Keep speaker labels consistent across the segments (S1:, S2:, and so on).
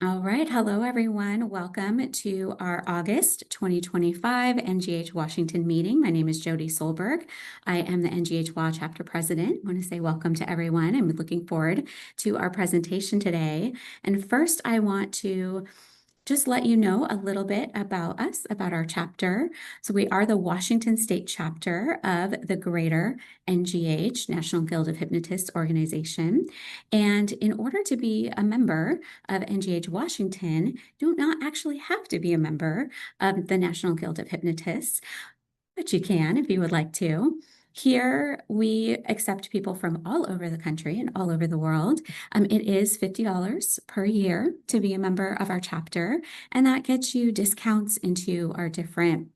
S1: All right. Hello, everyone. Welcome to our August 2025 NGH Washington meeting. My name is Jodie Solberg. I am the NGH WA chapter president. I want to say welcome to everyone. I'm looking forward to our presentation today. And first, I want to just let you know a little bit about us, about our chapter. So we are the Washington State chapter of the Greater NGH, National Guild of Hypnotists organization. And in order to be a member of NGH Washington, you do not actually have to be a member of the National Guild of Hypnotists, but you can if you would like to. Here, we accept people from all over the country and all over the world. It is $50 per year to be a member of our chapter, and that gets you discounts into our different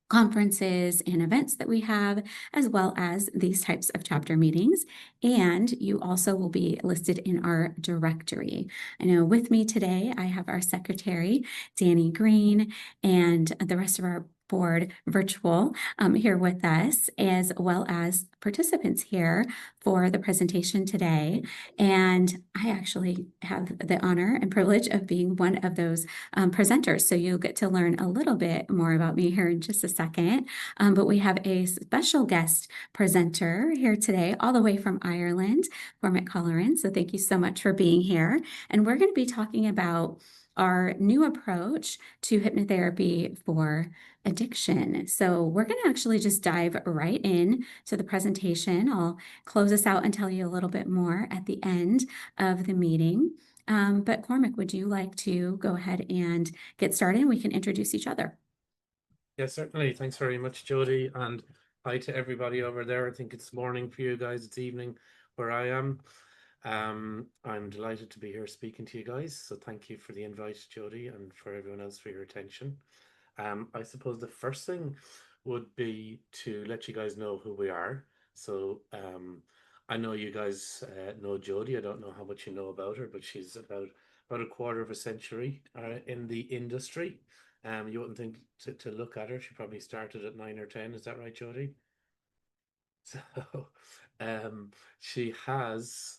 S1: conferences and events that we have, as well as these types of chapter meetings. And you also will be listed in our directory. I know with me today, I have our secretary, Danny Green, and the rest of our board virtual here with us, as well as participants here for the presentation today. And I actually have the honor and privilege of being one of those presenters. So you'll get to learn a little bit more about me here in just a second. But we have a special guest presenter here today, all the way from Ireland, Cormac Colleran. So thank you so much for being here. And we're going to be talking about our new approach to hypnotherapy for addiction. So we're going to actually just dive right in to the presentation. I'll close us out and tell you a little bit more at the end of the meeting. But Cormac, would you like to go ahead and get started? We can introduce each other.
S2: Yeah, certainly. Thanks very much, Jodie. And hi to everybody over there. I think it's morning for you guys. It's evening where I am. I'm delighted to be here speaking to you guys. So thank you for the invite, Jodie, and for everyone else for your attention. I suppose the first thing would be to let you guys know who we are. So I know you guys know Jodie. I don't know how much you know about her, but she's about a quarter of a century in the industry. You wouldn't think to look at her. She probably started at 9 or 10. Is that right, Jodie? So, she has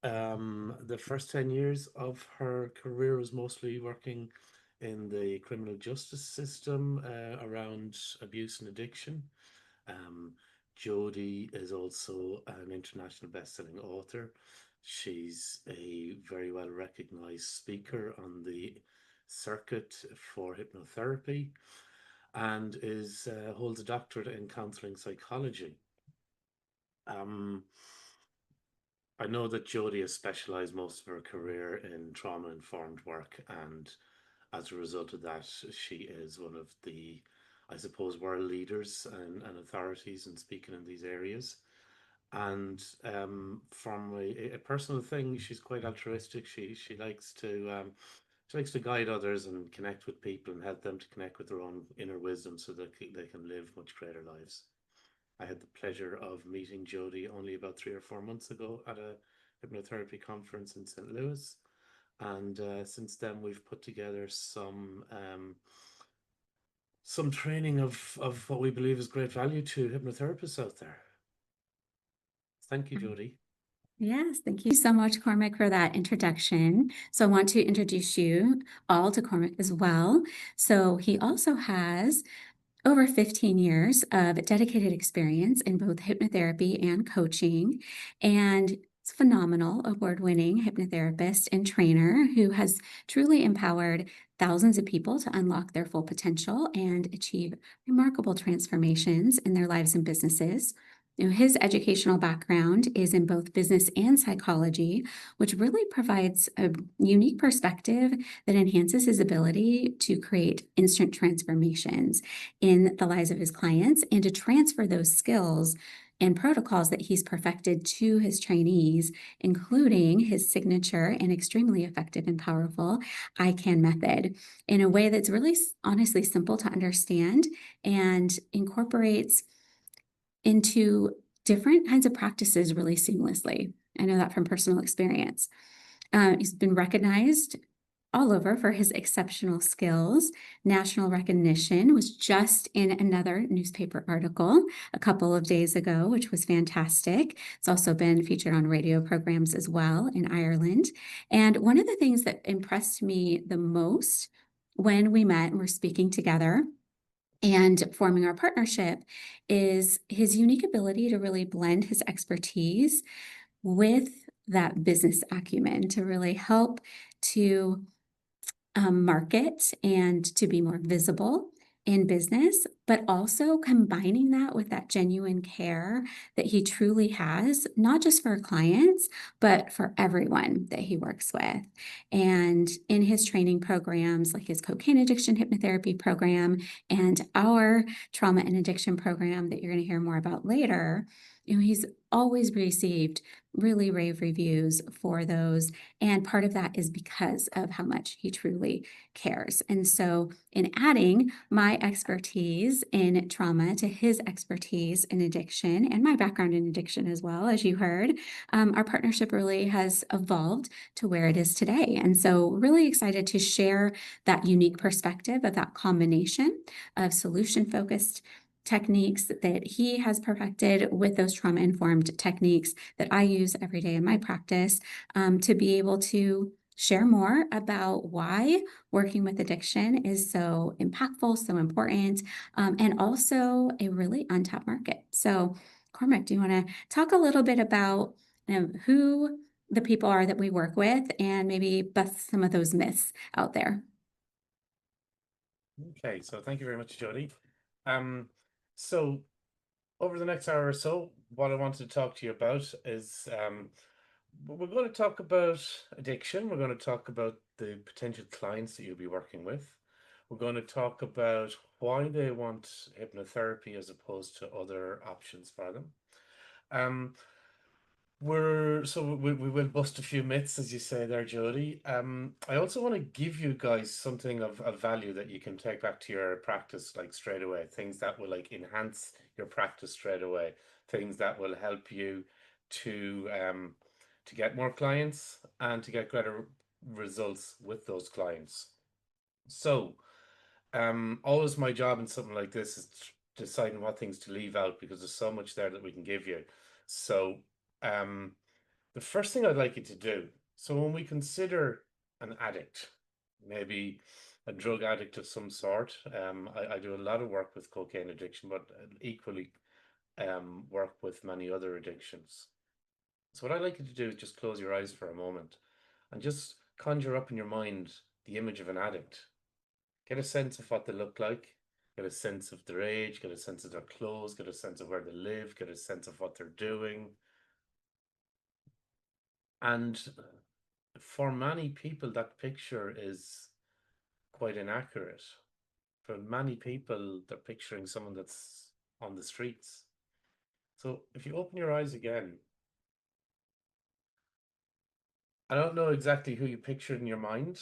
S2: the first 10 years of her career was mostly working in the criminal justice system around abuse and addiction. Um, Jodie is also an international best-selling author. She's a very well recognized speaker on the circuit for hypnotherapy and is holds a doctorate in counseling psychology. Um, I know that Jodie has specialized most of her career in trauma-informed work, and as a result of that, she is one of the, I suppose, world leaders and authorities in speaking in these areas. And from a personal thing, she's quite altruistic. She likes to guide others and connect with people and help them to connect with their own inner wisdom so that they can live much greater lives. I had the pleasure of meeting Jodie only about 3 or 4 months ago at a hypnotherapy conference in St. Louis, and since then we've put together some training of what we believe is great value to hypnotherapists out there. Thank you, Jodie.
S1: Yes, thank you so much, Cormac, for that introduction. So I want to introduce you all to Cormac as well. So he also has over 15 years of dedicated experience in both hypnotherapy and coaching, and it's phenomenal award-winning hypnotherapist and trainer who has truly empowered thousands of people to unlock their full potential and achieve remarkable transformations in their lives and businesses. His educational background is in both business and psychology, which really provides a unique perspective that enhances his ability to create instant transformations in the lives of his clients and to transfer those skills and protocols that he's perfected to his trainees, including his signature and extremely effective and powerful I CAN method, in a way that's really honestly simple to understand and incorporates into different kinds of practices really seamlessly. I know that from personal experience. He's been recognized all over for his exceptional skills. National recognition was just in another newspaper article a couple of days ago, which was fantastic. It's also been featured on radio programs as well in Ireland. And one of the things that impressed me the most when we met and were speaking together and forming our partnership is his unique ability to really blend his expertise with that business acumen to really help to market and to be more visible in business, but also combining that with that genuine care that he truly has, not just for clients, but for everyone that he works with. And in his training programs, like his cocaine addiction hypnotherapy program and our trauma and addiction program that you're going to hear more about later, he's always received really rave reviews for those. And part of that is because of how much he truly cares. And so, in adding my expertise in trauma to his expertise in addiction and my background in addiction as well, as you heard, our partnership really has evolved to where it is today. And so, really excited to share that unique perspective of that combination of solution focused techniques that he has perfected with those trauma-informed techniques that I use every day in my practice, to be able to share more about why working with addiction is so impactful, so important, and also a really untapped market. So, Cormac, do you want to talk a little bit about who the people are that we work with and maybe bust some of those myths out there?
S2: Okay, so thank you very much, Jodie. So over the next hour or so, what I wanted to talk to you about is we're going to talk about addiction. We're going to talk about the potential clients that you'll be working with. We're going to talk about why they want hypnotherapy as opposed to other options for them. Um, we will bust a few myths, as you say there, Jody. I also want to give you guys something of value that you can take back to your practice like straight away. Things that will like enhance your practice straight away. Things that will help you to get more clients and to get greater results with those clients. So, always my job in something like this is deciding what things to leave out because there's so much there that we can give you. So, um, the first thing I'd like you to do, so when we consider an addict, maybe a drug addict of some sort, I do a lot of work with cocaine addiction, but equally work with many other addictions. So what I'd like you to do is just close your eyes for a moment and just conjure up in your mind the image of an addict. Get a sense of what they look like, get a sense of their age, get a sense of their clothes, get a sense of where they live, get a sense of what they're doing. And for many people, that picture is quite inaccurate. For many people, they're picturing someone that's on the streets. So if you open your eyes again, I don't know exactly who you pictured in your mind,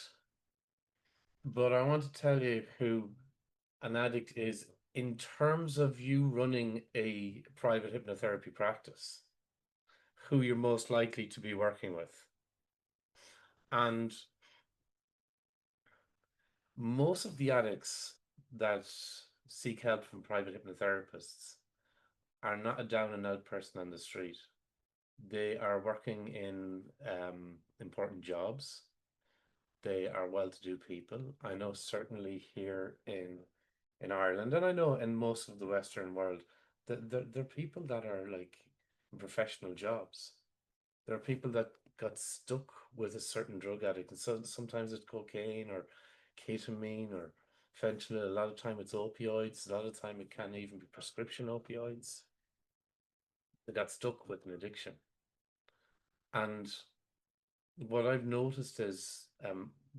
S2: but I want to tell you who an addict is in terms of you running a private hypnotherapy practice, who you're most likely to be working with. And most of the addicts that seek help from private hypnotherapists are not a down and out person on the street. They are working in important jobs. They are well-to-do people. I know certainly here in Ireland, and I know in most of the Western world, that there are people that are like in professional jobs. There are people that got stuck with a certain drug addict, and so sometimes it's cocaine or ketamine or fentanyl. A lot of time it's opioids. A lot of time it can even be prescription opioids. They got stuck with an addiction. And what I've noticed is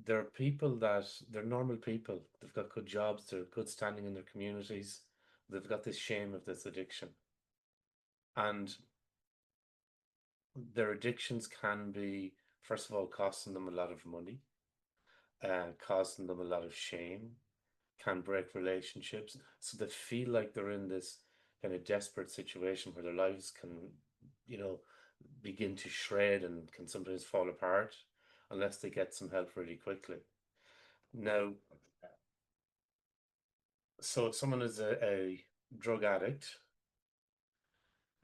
S2: there are people that they're normal people. They've got good jobs, they're good standing in their communities. They've got this shame of this addiction. And their addictions can be, first of all, costing them a lot of money, costing them a lot of shame, can break relationships. So they feel like they're in this kind of desperate situation where their lives can, you know, begin to shred and can sometimes fall apart unless they get some help really quickly. Now, so if someone is a drug addict,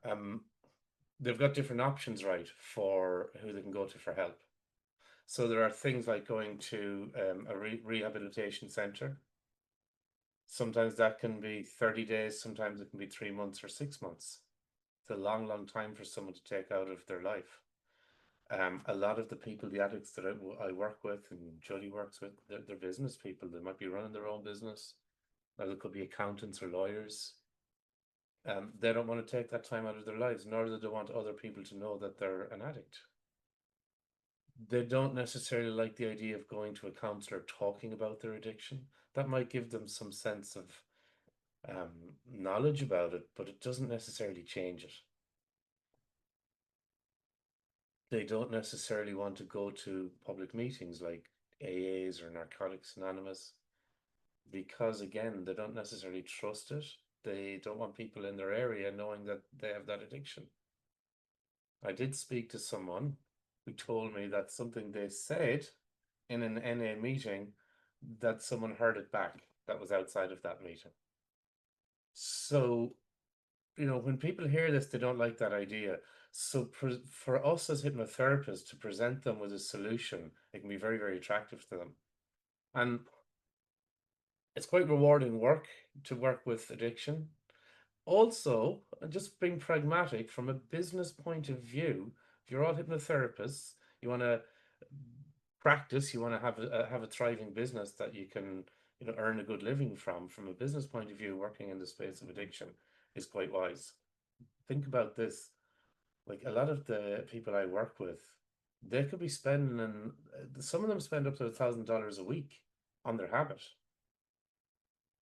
S2: um, they've got different options, right, for who they can go to for help. So there are things like going to a rehabilitation center. Sometimes that can be 30 days, sometimes it can be 3 months or 6 months. It's a long, long time for someone to take out of their life. A lot of the people, the addicts that I work with and Jodie works with, they're business people. They might be running their own business. Or they could be accountants or lawyers. They don't want to take that time out of their lives, nor do they want other people to know that they're an addict. They don't necessarily like the idea of going to a counselor talking about their addiction. That might give them some sense of knowledge about it, but it doesn't necessarily change it. They don't necessarily want to go to public meetings like AAs or Narcotics Anonymous because, again, they don't necessarily trust it. They don't want people in their area knowing that they have that addiction. I did speak to someone who told me that something they said in an NA meeting, that someone heard it back that was outside of that meeting. So, when people hear this, they don't like that idea. So for us as hypnotherapists to present them with a solution, it can be very, very attractive to them. And it's quite rewarding work to work with addiction. Also, just being pragmatic from a business point of view, if you're all hypnotherapists, you want to practice, you want to have a thriving business that you can earn a good living from a business point of view, working in the space of addiction is quite wise. Think about this. Like a lot of the people I work with, they could be spending, some of them spend up to $1,000 a week on their habit.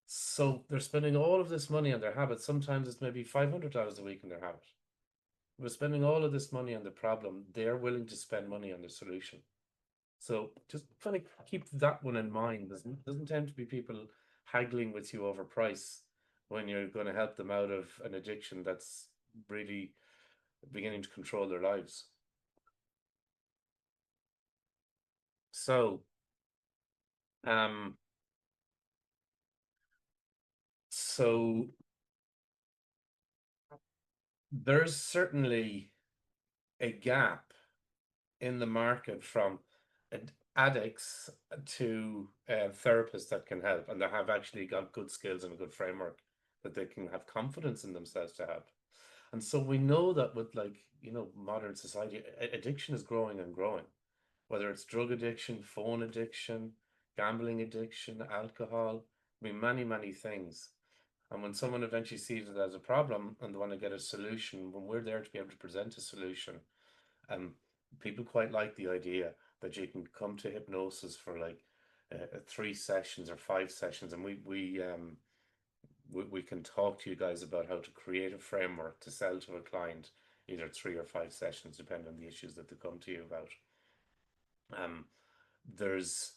S2: So they're spending all of this money on their habit. Sometimes it's maybe $500 a week on their habit. We're spending all of this money on the problem. They're willing to spend money on the solution. So just kind of keep that one in mind. Doesn't tend to be people haggling with you over price when you're going to help them out of an addiction that's really beginning to control their lives. So, um, so there's certainly a gap in the market from addicts to therapists that can help, and they have actually got good skills and a good framework that they can have confidence in themselves to help. And so we know that with modern society, addiction is growing and growing, whether it's drug addiction, phone addiction, gambling addiction, alcohol, I mean, many, many things. And when someone eventually sees it as a problem and they want to get a solution, when we're there to be able to present a solution, um, people quite like the idea that you can come to hypnosis for like 3 sessions or 5 sessions, and we can talk to you guys about how to create a framework to sell to a client, either 3 or 5 sessions, depending on the issues that they come to you about. Um, there's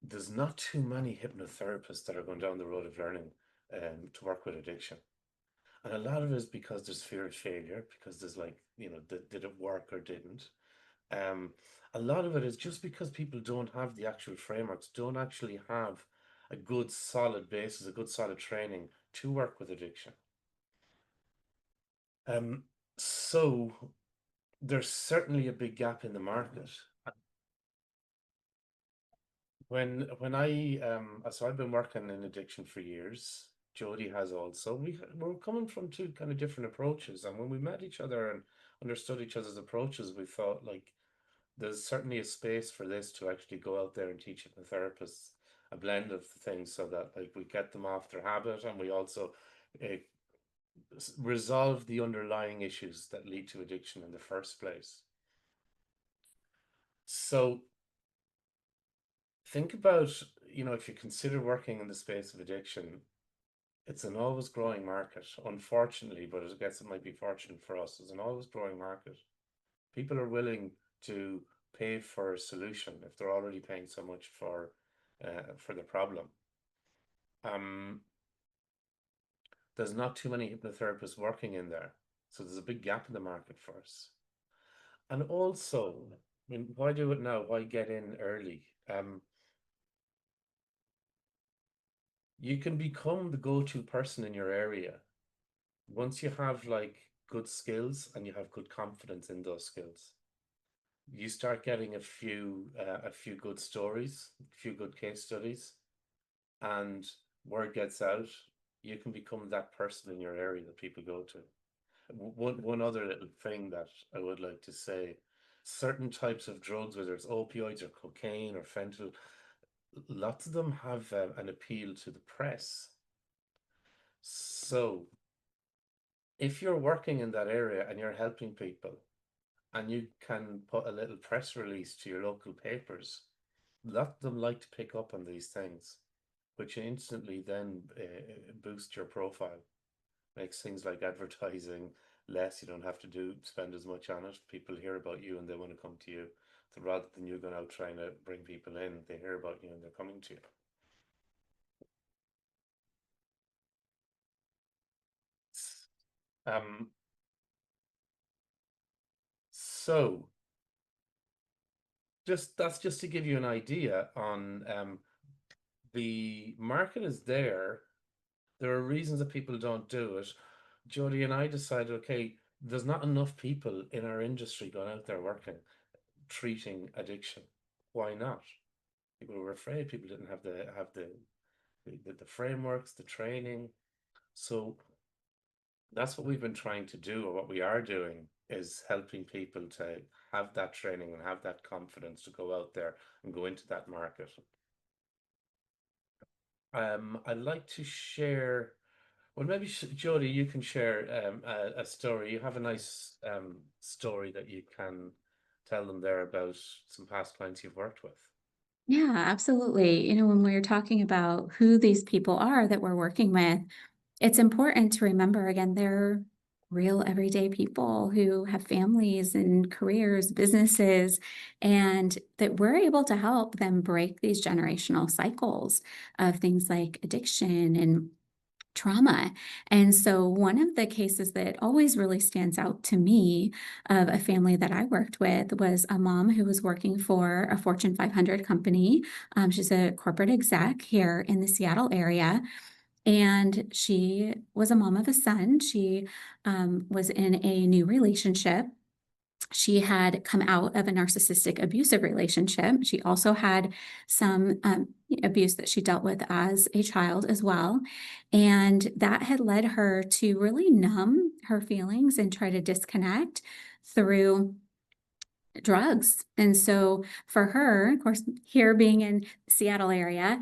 S2: there's not too many hypnotherapists that are going down the road of learning to work with addiction. And a lot of it is because there's fear of failure, because there's like, did it work or didn't? Um, a lot of it is just because people don't have the actual frameworks, don't actually have a good solid basis, a good solid training to work with addiction. Um, so there's certainly a big gap in the market. When I so I've been working in addiction for years. Jodie has also. We're coming from two kind of different approaches, and when we met each other and understood each other's approaches, we thought like there's certainly a space for this to actually go out there and teach hypnotherapists a blend of things so that like we get them off their habit and we also uh, resolve the underlying issues that lead to addiction in the first place. So think about, if you consider working in the space of addiction, it's an always growing market, unfortunately, but I guess it might be fortunate for us. It's an always growing market. People are willing to pay for a solution if they're already paying so much for the problem. Um, there's not too many hypnotherapists working in there, so there's a big gap in the market for us. And also, I mean, why do it now? Why get in early? you can become the go-to person in your area. Once you have like good skills and you have good confidence in those skills, you start getting a few good stories, a few good case studies, and word gets out. You can become that person in your area that people go to. One other little thing that I would like to say, certain types of drugs, whether it's opioids or cocaine or fentanyl, lots of them have an appeal to the press. So if you're working in that area and you're helping people and you can put a little press release to your local papers, a lot of them like to pick up on these things, which instantly then boost your profile, makes things like advertising less. You don't have to spend as much on it. People hear about you and they want to come to you. So rather than you going out trying to bring people in, they hear about you and they're coming to you. Um, so that's just to give you an idea on the market is there. There are reasons that people don't do it. Jodie and I decided, okay, there's not enough people in our industry going out there working, treating addiction. Why not? People were afraid. People didn't have the frameworks, the training. So that's what we've been trying to do, or what we are doing, is helping people to have that training and have that confidence to go out there and go into that market. I'd like to share. Well, maybe Jodie, you can share a story. You have a nice story that you can tell them there about some past clients you've worked with.
S1: Yeah, absolutely. When we're talking about who these people are that we're working with, it's important to remember again, they're real everyday people who have families and careers, businesses, and that we're able to help them break these generational cycles of things like addiction and trauma. And so, one of the cases that always really stands out to me of a family that I worked with was a mom who was working for a Fortune 500 company. She's a corporate exec here in the Seattle area. And she was a mom of a son. She was in a new relationship. She had come out of a narcissistic abusive relationship. She also had some abuse that she dealt with as a child as well. And that had led her to really numb her feelings and try to disconnect through drugs. And so for her, of course, here being in Seattle area,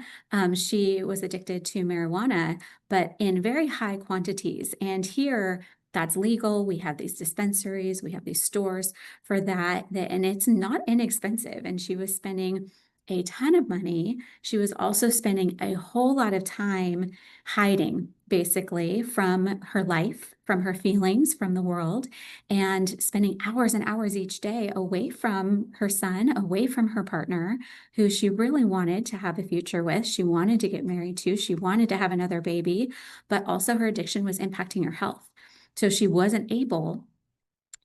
S1: she was addicted to marijuana, but in very high quantities. And here that's legal. We have these dispensaries, we have these stores for that, and it's not inexpensive. And she was spending a ton of money. She was also spending a whole lot of time hiding, basically, from her life, from her feelings, from the world, and spending hours and hours each day away from her son, away from her partner, who she really wanted to have a future with. She wanted to get married to, she wanted to have another baby, but also her addiction was impacting her health. So she wasn't able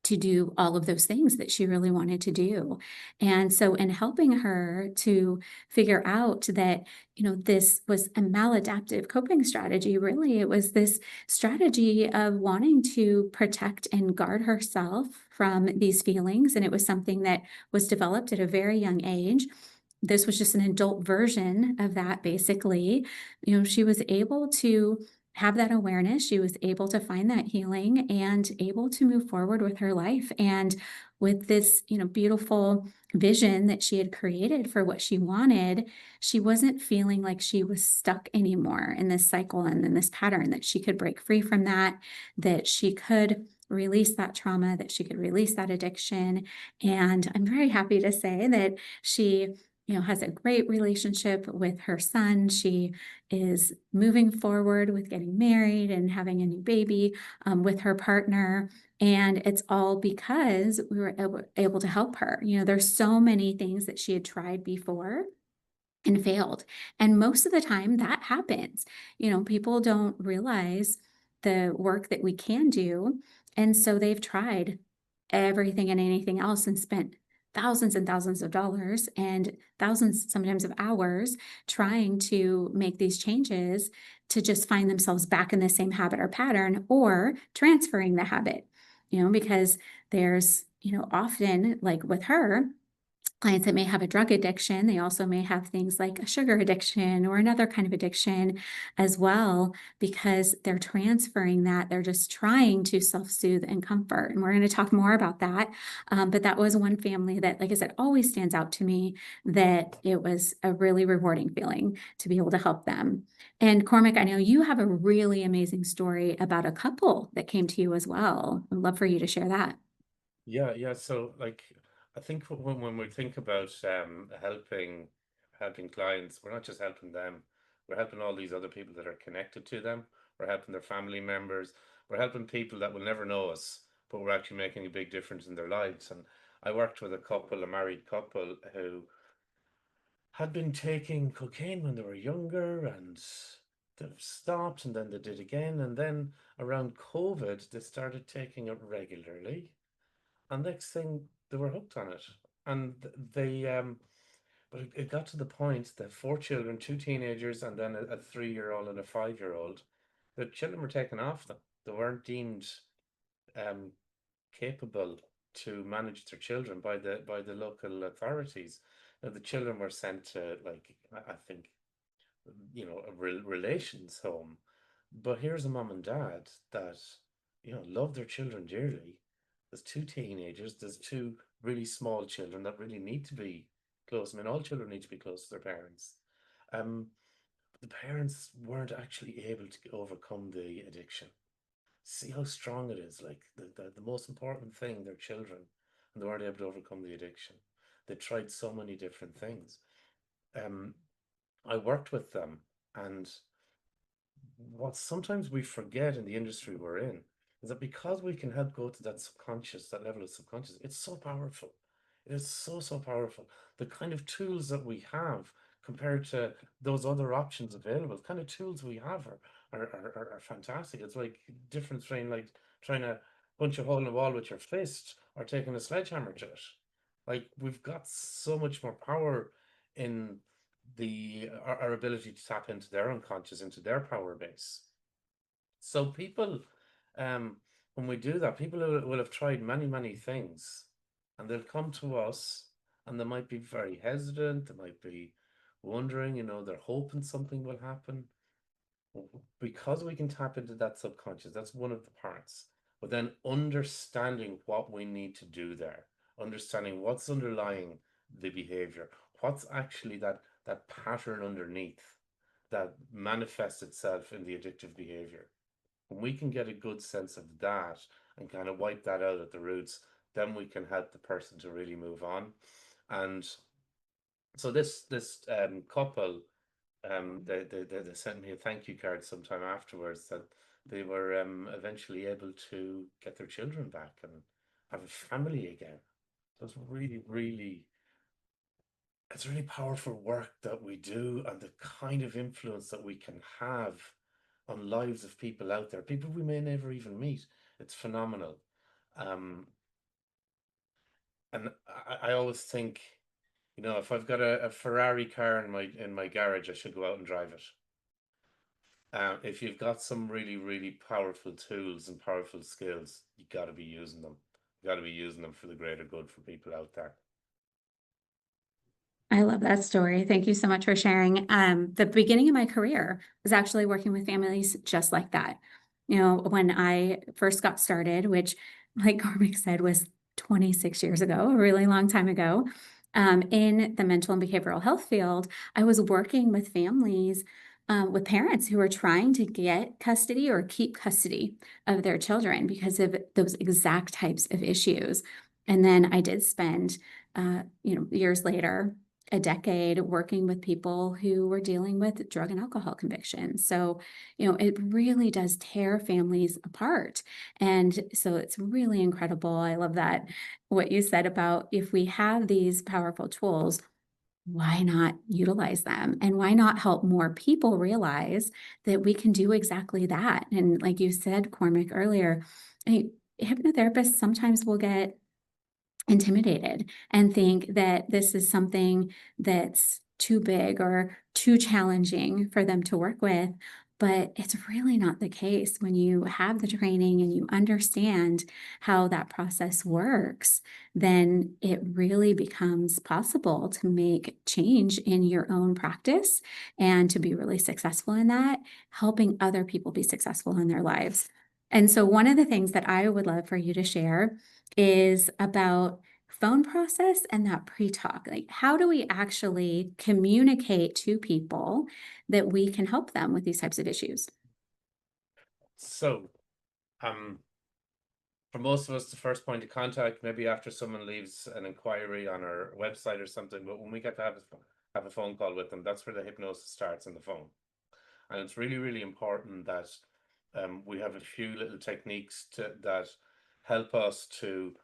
S1: to do all of those things that she really wanted to do. And so in helping her to figure out that, this was a maladaptive coping strategy, really, it was this strategy of wanting to protect and guard herself from these feelings. And it was something that was developed at a very young age. This was just an adult version of that, basically. She was able to have that awareness. She was able to find that healing and able to move forward with her life. And with this, beautiful vision that she had created for what she wanted, she wasn't feeling like she was stuck anymore in this cycle and in this pattern, that she could break free from that she could release that trauma, that she could release that addiction. And I'm very happy to say that she has a great relationship with her son. She is moving forward with getting married and having a new baby with her partner. And it's all because we were able to help her. There's so many things that she had tried before and failed. And most of the time that happens. People don't realize the work that we can do. And so they've tried everything and anything else and spent thousands and thousands of dollars and thousands sometimes of hours trying to make these changes to just find themselves back in the same habit or pattern, or transferring the habit, because there's, often, like with her, clients that may have a drug addiction, they also may have things like a sugar addiction or another kind of addiction as well, because they're transferring that. They're just trying to self-soothe and comfort. And we're going to talk more about that. But that was one family that, like I said, always stands out to me, that it was a really rewarding feeling to be able to help them. And Cormac, I know you have a really amazing story about a couple that came to you as well. I'd love for you to share that.
S3: Yeah. So, like, I think when we think about helping clients, we're not just helping them. We're helping all these other people that are connected to them. We're helping their family members. We're helping people that will never know us, but we're actually making a big difference in their lives. And I worked with a married couple who had been taking cocaine when they were younger, and they've stopped, and then they did again, and then around COVID they started taking it regularly, and next thing they were hooked on it. And but it got to the point that four children, two teenagers, and then a 3-year-old and a 5-year-old, the children were taken off them. They weren't deemed um, capable to manage their children by the local authorities. Now, the children were sent to, like, I think, a relations home. But here's a mom and dad that, love their children dearly. There's two teenagers, there's two really small children that really need to be close. I mean, all children need to be close to their parents. Um, but the parents weren't actually able to overcome the addiction. See how strong it is. Like, the most important thing, their children, and they weren't able to overcome the addiction. They tried so many different things. Um, I worked with them, and what sometimes we forget in the industry we're in is that because we can help go to that subconscious, that level of subconscious, it's so powerful. It is so powerful. The kind of tools that we have compared to those other options available, the kind of tools we have are fantastic. It's like difference between, like, trying to punch a hole in the wall with your fist or taking a sledgehammer to it. Like, we've got so much more power in our ability to tap into their unconscious, into their power base. So people, um, when we do that, people will have tried many things, and they'll come to us, and they might be very hesitant. They might be wondering, they're hoping something will happen. Because we can tap into that subconscious, that's one of the parts. But then understanding what we need to do there, understanding what's underlying the behavior, what's actually that pattern underneath that manifests itself in the addictive behavior. When we can get a good sense of that and kind of wipe that out at the roots, then we can help the person to really move on. And so this couple, they sent me a thank you card sometime afterwards, that they were eventually able to get their children back and have a family again. So it's really powerful work that we do, and the kind of influence that we can have on lives of people out there, people we may never even meet. It's phenomenal. Um, and I always think, if I've got a Ferrari car in my garage, I should go out and drive it. If you've got some really powerful tools and powerful skills, you got to be using them. You got to be using them for the greater good for people out there.
S1: I love that story. Thank you so much for sharing. The beginning of my career was actually working with families just like that. When I first got started, which, like Cormac said, was 26 years ago, a really long time ago, in the mental and behavioral health field, I was working with families, with parents who were trying to get custody or keep custody of their children because of those exact types of issues. And then I did spend, years later, a decade working with people who were dealing with drug and alcohol convictions. So, it really does tear families apart. And so it's really incredible. I love that, what you said about, if we have these powerful tools, why not utilize them? And why not help more people realize that we can do exactly that? And like you said, Cormac, earlier, hypnotherapists sometimes will get intimidated and think that this is something that's too big or too challenging for them to work with. But it's really not the case when you have the training and you understand how that process works. Then it really becomes possible to make change in your own practice and to be really successful in that, helping other people be successful in their lives. And so, one of the things that I would love for you to share is about phone process and that pre-talk. Like, how do we actually communicate to people that we can help them with these types of issues?
S3: So, for most of us, the first point of contact, maybe after someone leaves an inquiry on our website or something, but when we get to have a phone call with them, that's where the hypnosis starts on the phone. And it's really, really important that we have a few little techniques that help us to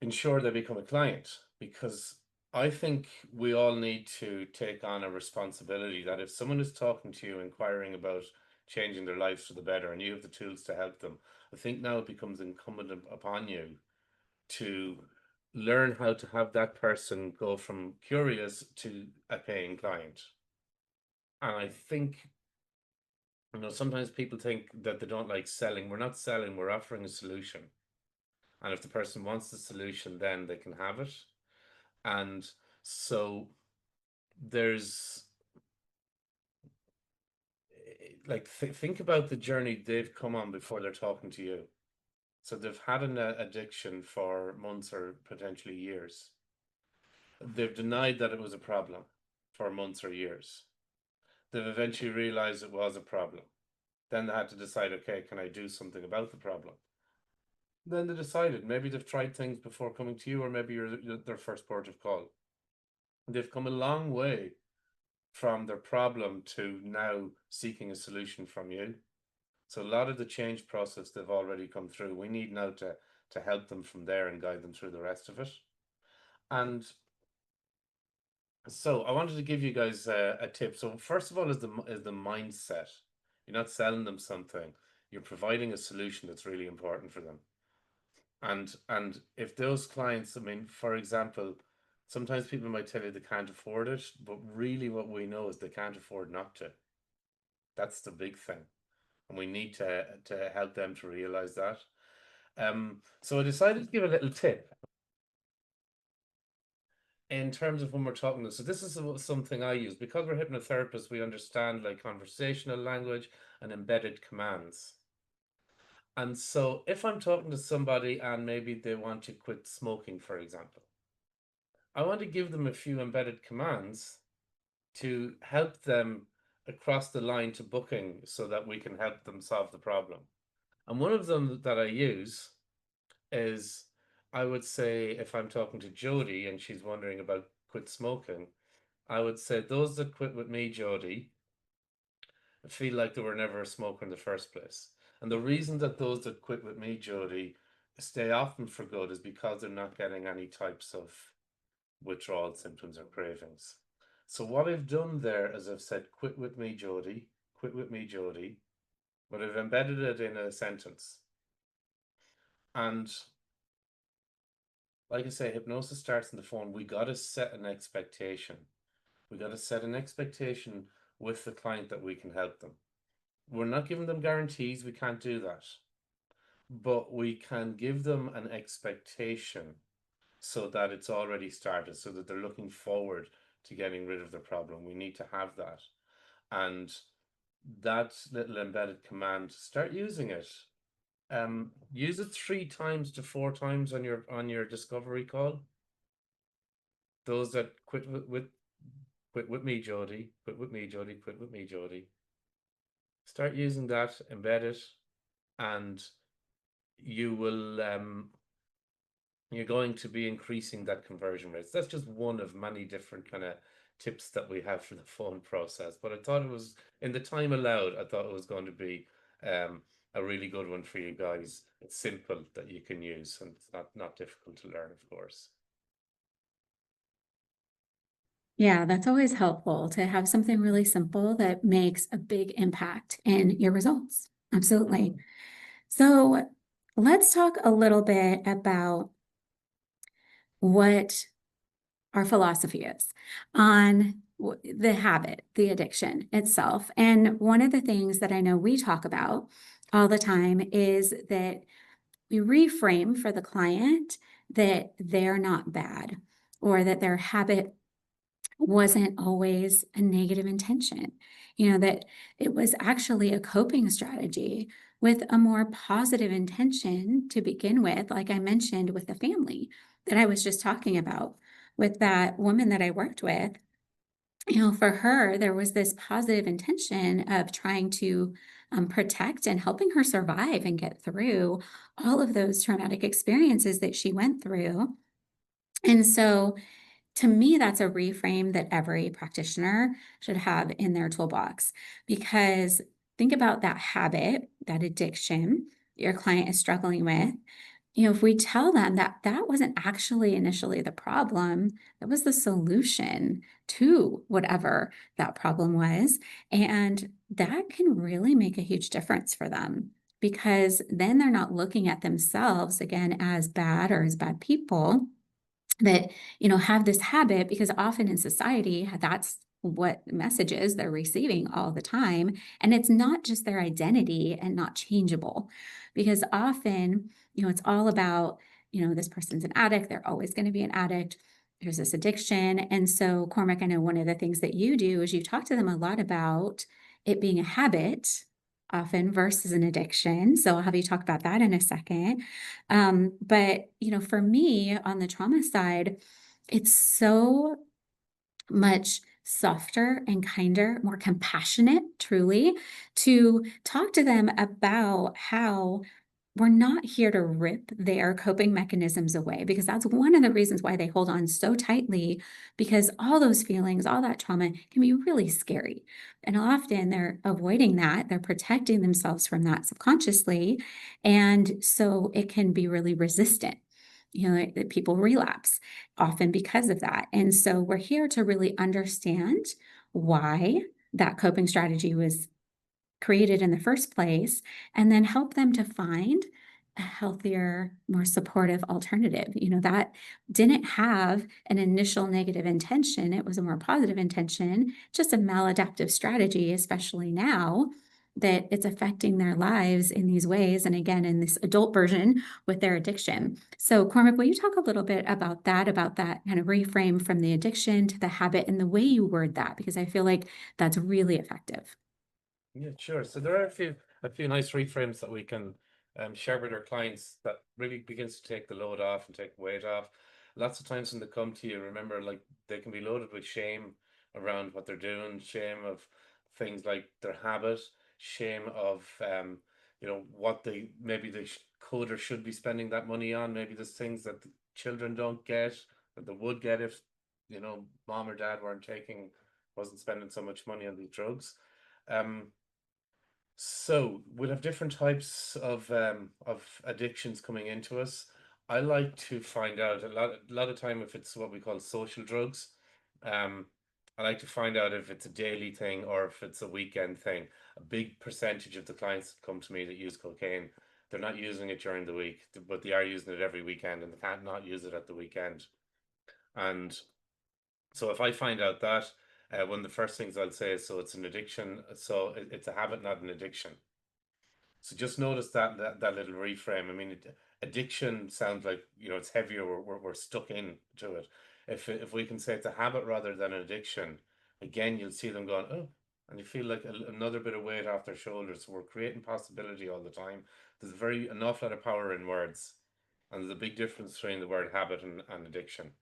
S3: ensure they become a client, because I think we all need to take on a responsibility that if someone is talking to you, inquiring about changing their lives for the better, and you have the tools to help them, I think now it becomes incumbent upon you to learn how to have that person go from curious to a paying client. And I think, sometimes people think that they don't like selling. We're not selling, we're offering a solution. And if the person wants the solution, then they can have it. And so there's think about the journey they've come on before they're talking to you. So they've had an addiction for months or potentially years. They've denied that it was a problem for months or years. They've eventually realized it was a problem. Then they had to decide, okay, can I do something about the problem? Then they decided, maybe they've tried things before coming to you, or maybe you're their first port of call. They've come a long way from their problem to now seeking a solution from you. So a lot of the change process they've already come through. We need now to help them from there and guide them through the rest of it. And so I wanted to give you guys a tip. So first of all is the mindset. You're not selling them something. You're providing a solution that's really important for them. And if those clients, I mean, for example, sometimes people might tell you they can't afford it, but really what we know is they can't afford not to. That's the big thing. And we need to help them to realize that. So I decided to give a little tip in terms of when we're talking. So this is something I use. Because we're hypnotherapists, we understand like conversational language and embedded commands. And so if I'm talking to somebody and maybe they want to quit smoking, for example, I want to give them a few embedded commands to help them across the line to booking so that we can help them solve the problem. And one of them that I use is, I would say, if I'm talking to Jodie and she's wondering about quit smoking, I would say, those that quit with me, Jodie, feel like they were never a smoker in the first place. And the reason that those that quit with me, Jodie, stay off them for good is because they're not getting any types of withdrawal symptoms or cravings. So what I've done there is I've said, quit with me, Jodie, quit with me, Jodie, but I've embedded it in a sentence. And like I say, hypnosis starts in the phone. We got to set an expectation. We got to set an expectation with the client that we can help them. We're not giving them guarantees. We can't do that. But we can give them an expectation so that it's already started, so that they're looking forward to getting rid of the problem. We need to have that. And that little embedded command, start using it. Use it 3 times to 4 times on your discovery call. Those that quit with me, Jodie, quit with me, Jodie, quit with me, Jodie. Start using that, embed it, and you will you're going to be increasing that conversion rates. That's just one of many different kind of tips that we have for the phone process. But I thought it was, in the time allowed, I thought it was going to be a really good one for you guys. It's simple that you can use, and it's not difficult to learn, of course.
S1: Yeah, that's always helpful to have something really simple that makes a big impact in your results. Absolutely. So let's talk a little bit about what our philosophy is on the habit, the addiction itself. And one of the things that I know we talk about all the time is that we reframe for the client that they're not bad, or that their habit wasn't always a negative intention. That it was actually a coping strategy with a more positive intention to begin with, like I mentioned with the family that I was just talking about, with that woman that I worked with. For her, there was this positive intention of trying to protect and helping her survive and get through all of those traumatic experiences that she went through. And so, to me, that's a reframe that every practitioner should have in their toolbox, because think about that habit, that addiction your client is struggling with. If we tell them that that wasn't actually initially the problem, that was the solution to whatever that problem was. And that can really make a huge difference for them, because then they're not looking at themselves again as bad or as bad people that have this habit, because often in society that's what messages they're receiving all the time, and it's not just their identity and not changeable, because often it's all about this person's an addict, they're always going to be an addict, there's this addiction. And so, Cormac, I know one of the things that you do is you talk to them a lot about it being a habit often versus an addiction. So I'll have you talk about that in a second. But for me on the trauma side, it's so much softer and kinder, more compassionate, truly, to talk to them about how we're not here to rip their coping mechanisms away, because that's one of the reasons why they hold on so tightly, because all those feelings, all that trauma can be really scary. And often they're avoiding that, they're protecting themselves from that subconsciously. And so it can be really resistant. That people relapse often because of that. And so we're here to really understand why that coping strategy was created in the first place, and then help them to find a healthier, more supportive alternative, that didn't have an initial negative intention. It was a more positive intention, just a maladaptive strategy, especially now that it's affecting their lives in these ways. And again, in this adult version with their addiction. So, Cormac, will you talk a little bit about that kind of reframe from the addiction to the habit and the way you word that? Because I feel like that's really effective.
S3: Yeah, sure. So there are a few nice reframes that we can share with our clients that really begins to take the load off and take the weight off. Lots of times when they come to you, remember, like, they can be loaded with shame around what they're doing, shame of things like their habit, shame of what could or should be spending that money on. Maybe there's things that the children don't get that they would get if mom or dad wasn't spending so much money on these drugs. Um, so we'll have different types of addictions coming into us. I like to find out a lot of time if it's what we call social drugs. Um, I like to find out if it's a daily thing or if it's a weekend thing. A big percentage of the clients that come to me that use cocaine, they're not using it during the week, but they are using it every weekend, and they can't not use it at the weekend. And so if I find out that, one of the first things I'll say is, so it's an addiction, so it's a habit, not an addiction. So just notice that little reframe. I mean, addiction sounds like it's heavier. We're stuck into it. If we can say it's a habit rather than an addiction, again you'll see them going, oh, and you feel like another bit of weight off their shoulders. So we're creating possibility all the time. There's an awful lot of power in words, and there's a big difference between the word habit and addiction.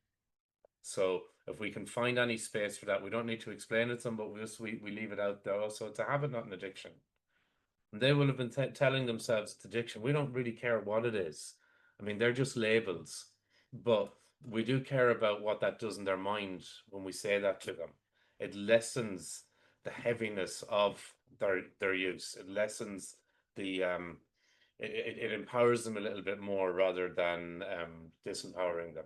S3: So if we can find any space for that, we don't need to explain it to them, but we leave it out there. So it's a habit, not an addiction. And they will have been telling themselves it's addiction. We don't really care what it is. I mean, they're just labels, but we do care about what that does in their mind when we say that to them. It lessens the heaviness of their use. It lessens the it empowers them a little bit more rather than disempowering them.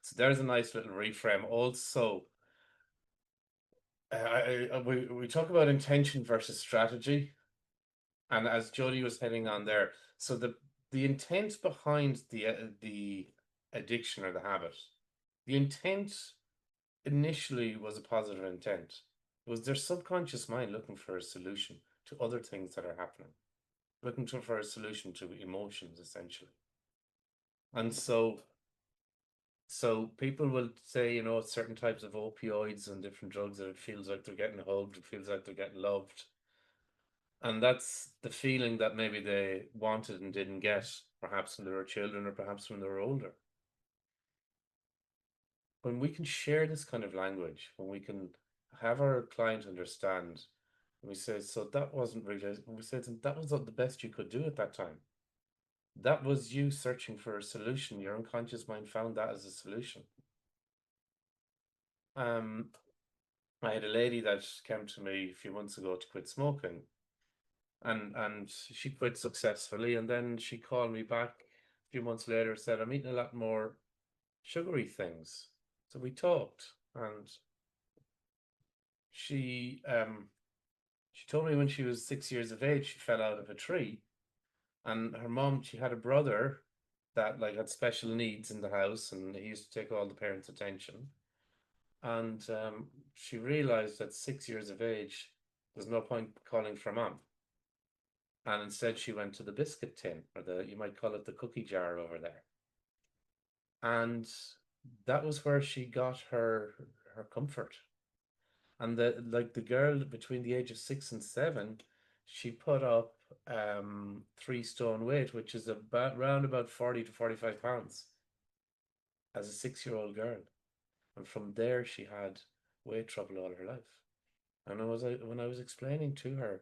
S3: So there's a nice little reframe. Also, we talk about intention versus strategy, and as Jodie was hitting on there, so the intent behind the addiction or the habit, the intent initially was a positive intent. It was their subconscious mind looking for a solution to other things that are happening, for a solution to emotions, essentially. And so people will say, you know, certain types of opioids and different drugs, that it feels like they're getting hugged, it feels like they're getting loved. And that's the feeling that maybe they wanted and didn't get, perhaps when they were children or perhaps when they were older. When we can share this kind of language, when we can have our client understand, and we say, so that wasn't really, we said that was not the best you could do at that time. That was you searching for a solution. Your unconscious mind found that as a solution. I had a lady that came to me a few months ago to quit smoking, and she quit successfully, and then she called me back a few months later, said, I'm eating a lot more sugary things. So we talked, and she told me when she was 6 years of age, she fell out of a tree, and her mom, she had a brother that like had special needs in the house, and he used to take all the parents' attention. And she realized at 6 years of age, there's no point calling for mom. And instead she went to the biscuit tin, or you might call it the cookie jar over there. And that was where she got her comfort. And the girl between the age of 6 and 7, she put up 3 stone weight, which is around about 40 to 45 pounds as a 6-year-old girl. And from there she had weight trouble all her life. And when I was explaining to her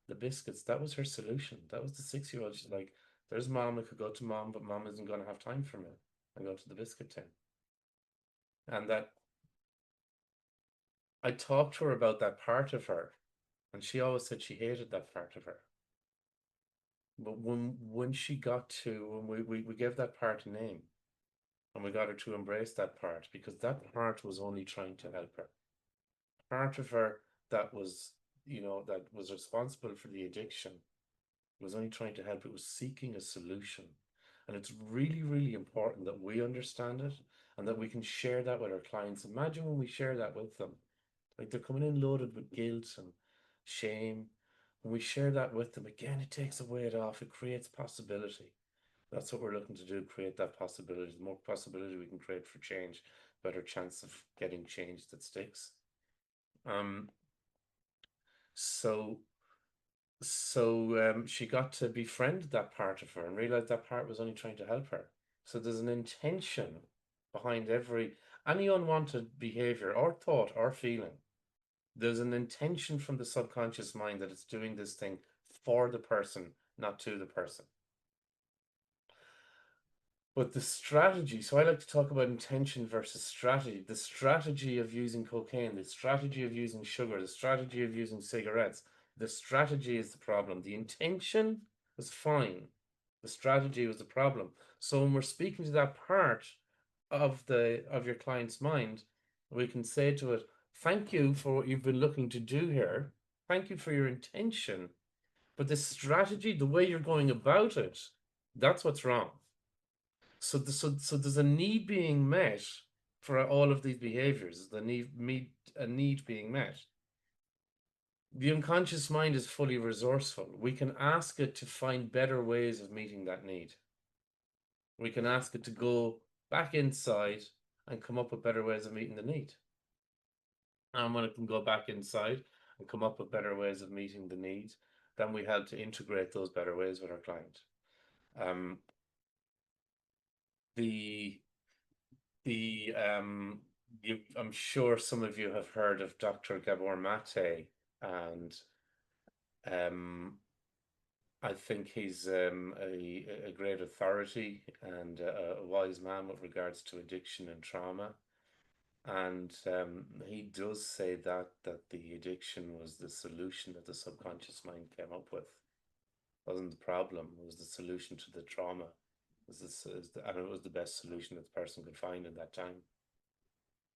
S3: the biscuits, that was her solution. That was the 6-year-old. She's like, there's mom, I could go to mom, but mom isn't going to have time for me. I go to the biscuit tin. And that I talked to her about that part of her, and she always said she hated that part of her. But when she got to, when we gave that part a name, and we got her to embrace that part, because that part was only trying to help her. Part of her that was, that was responsible for the addiction, was only trying to help. It was seeking a solution. And it's really, really important that we understand it and that we can share that with our clients. Imagine when we share that with them, like they're coming in loaded with guilt and shame. When we share that with them, again, it takes a weight off. It creates possibility. That's what we're looking to do, create that possibility. The more possibility we can create for change, better chance of getting change that sticks. So she got to befriend that part of her and realized that part was only trying to help her. So there's an intention behind any unwanted behavior or thought or feeling. There's an intention from the subconscious mind that it's doing this thing for the person, not to the person. But the strategy, so I like to talk about intention versus strategy. The strategy of using cocaine, the strategy of using sugar, the strategy of using cigarettes, the strategy is the problem. The intention was fine. The strategy was the problem. So when we're speaking to that part of your client's mind, we can say to it, thank you for what you've been looking to do here. Thank you for your intention. But the strategy, the way you're going about it, that's what's wrong. So there's a need being met for all of these behaviors. A need being met. The unconscious mind is fully resourceful. We can ask it to find better ways of meeting that need. We can ask it to go back inside and come up with better ways of meeting the need. And when it can go back inside and come up with better ways of meeting the need, then we help to integrate those better ways with our client. I'm sure some of you have heard of Dr. Gabor Mate, and I think he's a great authority and a wise man with regards to addiction and trauma. And he does say that the addiction was the solution that the subconscious mind came up with. It wasn't the problem, it was the solution to the trauma. And it was the best solution that the person could find in that time.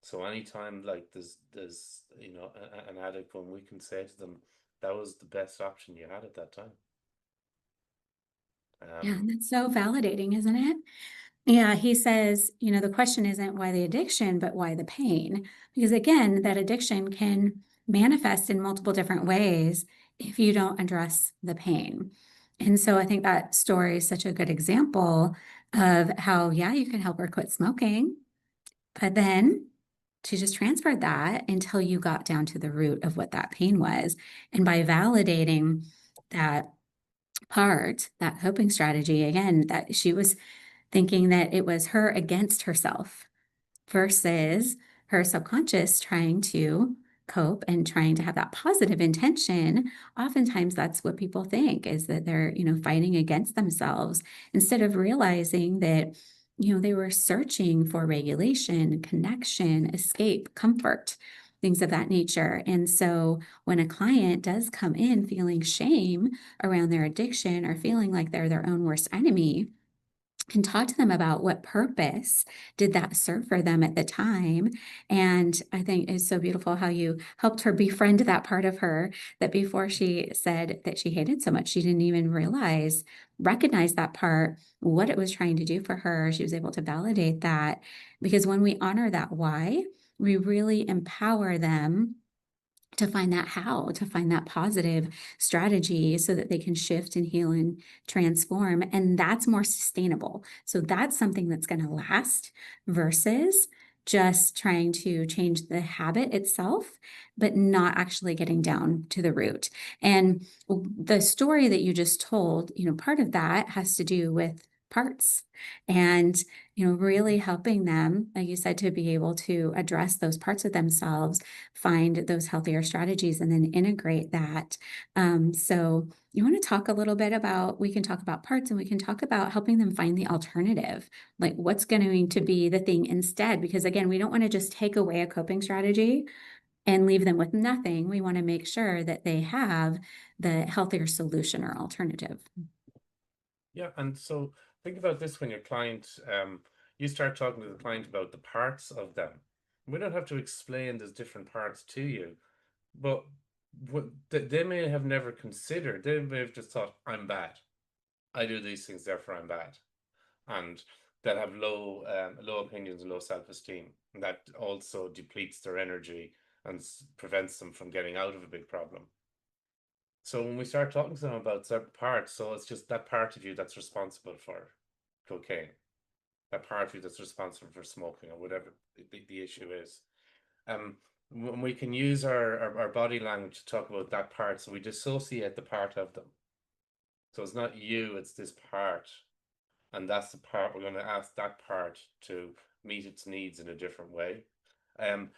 S3: So anytime like there's an addict, when we can say to them, that was the best option you had at that time.
S1: Yeah, that's so validating, isn't it? Yeah, he says, the question isn't why the addiction, but why the pain? Because again, that addiction can manifest in multiple different ways if you don't address the pain. And so I think that story is such a good example of how, yeah, you can help her quit smoking, but then she just transferred that until you got down to the root of what that pain was. And by validating that part, that coping strategy, again, that she was thinking that it was her against herself versus her subconscious trying to cope and trying to have that positive intention. Oftentimes that's what people think, is that they're, fighting against themselves instead of realizing that, they were searching for regulation, connection, escape, comfort, things of that nature. And so when a client does come in feeling shame around their addiction or feeling like they're their own worst enemy, and talk to them about what purpose did that serve for them at the time. And I think it's so beautiful how you helped her befriend that part of her that before she said that she hated so much, she didn't even recognize that part, what it was trying to do for her. She was able to validate that, because when we honor that why, we really empower them to find that positive strategy so that they can shift and heal and transform. And that's more sustainable. So that's something that's going to last versus just trying to change the habit itself, but not actually getting down to the root. And the story that you just told, part of that has to do with parts and really helping them, like you said, to be able to address those parts of themselves, find those healthier strategies, and then integrate that. So you want to talk a little bit about, we can talk about parts and we can talk about helping them find the alternative, like what's going to be the thing instead, because again, we don't want to just take away a coping strategy and leave them with nothing. We want to make sure that they have the healthier solution or alternative.
S3: Yeah, and so think about this when your client, you start talking to the client about the parts of them. We don't have to explain there's different parts to you, but what they may have never considered, they may have just thought, I'm bad. I do these things, therefore I'm bad. And they'll have low opinions and low self-esteem. And that also depletes their energy and prevents them from getting out of a big problem. So when we start talking to them about certain parts, so it's just that part of you that's responsible for cocaine, that part of you that's responsible for smoking or whatever the issue is. When we can use our body language to talk about that part, so we dissociate the part of them. So it's not you, it's this part. And that's the part we're going to ask that part to meet its needs in a different way. Um,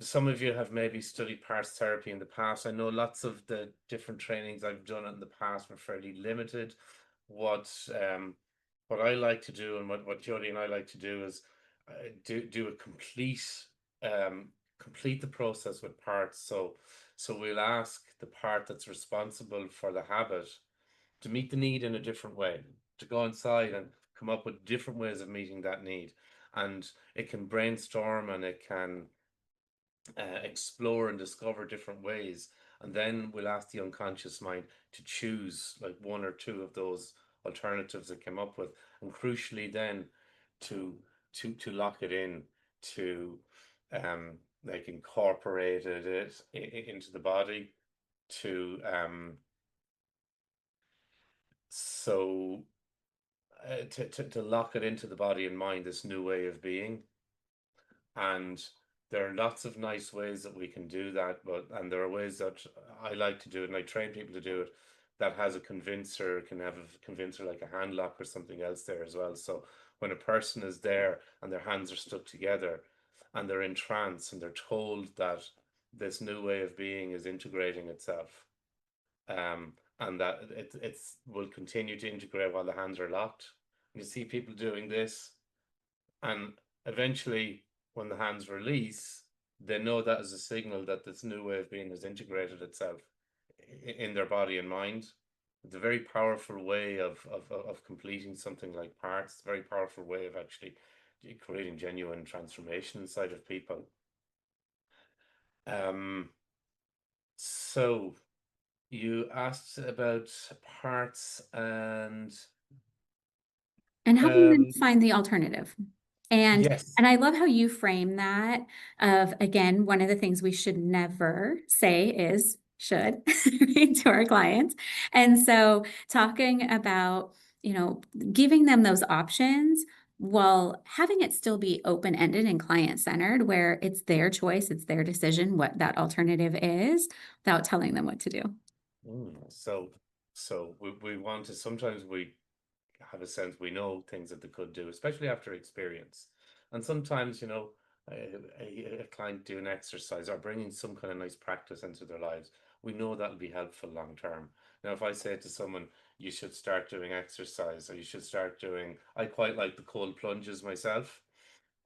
S3: some of you have maybe studied parts therapy in the past. I know lots of the different trainings I've done in the past were fairly limited. What I like to do, and what Jodie and I like to do, is do a complete the process with parts. So we'll ask the part that's responsible for the habit to meet the need in a different way, to go inside and come up with different ways of meeting that need. And it can brainstorm and it can explore and discover different ways. And then we'll ask the unconscious mind to choose like one or two of those alternatives it came up with. And crucially then to lock it in, to like incorporate it into the body, to so to lock it into the body and mind, this new way of being. And there are lots of nice ways that we can do that, and there are ways that I like to do it and I train people to do it that has a convincer, can have a convincer like a hand lock or something else there as well. So when a person is there and their hands are stuck together and they're in trance and they're told that this new way of being is integrating itself, and that it's will continue to integrate while the hands are locked. You see people doing this, and eventually, when the hands release, they know that is a signal that this new way of being has integrated itself in their body and mind. It's a very powerful way of completing something like parts. It's a very powerful way of actually creating genuine transformation inside of people. So you asked about parts, and
S1: And helping them find the alternative. And
S2: Yes.
S1: I love how you frame that of, again, one of the things we should never say is should right, to our clients. And so talking about, giving them those options while having it still be open-ended and client-centered, where it's their choice, it's their decision what that alternative is, without telling them what to do.
S3: So we want to, sometimes we have a sense we know things that they could do, especially after experience. And sometimes, a client doing exercise or bringing some kind of nice practice into their lives, we know that'll be helpful long term. Now, if I say to someone, you should start doing exercise, or you should start doing, I quite like the cold plunges myself.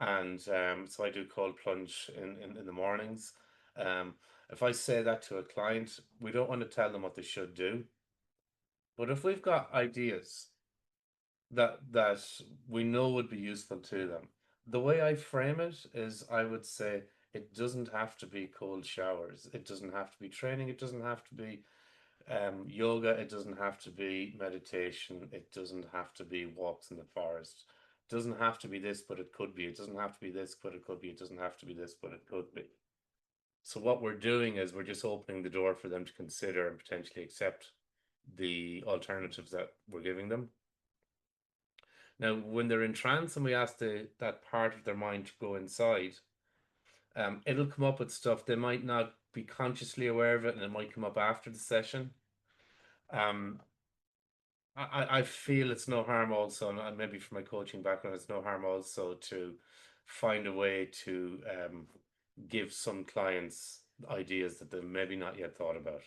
S3: And so I do cold plunge in the mornings. Um, if I say that to a client, we don't want to tell them what they should do. But if we've got ideas that we know would be useful to them, the way I frame it is, I would say it doesn't have to be cold showers, it doesn't have to be training, it doesn't have to be yoga, it doesn't have to be meditation, it doesn't have to be walks in the forest, it doesn't have to be this, but it could be, it doesn't have to be this, but it could be, it doesn't have to be this, but it could be. So what we're doing is we're just opening the door for them to consider and potentially accept the alternatives that we're giving them. Now, when they're in trance and we ask that part of their mind to go inside, it'll come up with stuff. They might not be consciously aware of it, and it might come up after the session. I feel it's no harm also, and maybe from my coaching background, it's no harm also to find a way to give some clients ideas that they've maybe not yet thought about.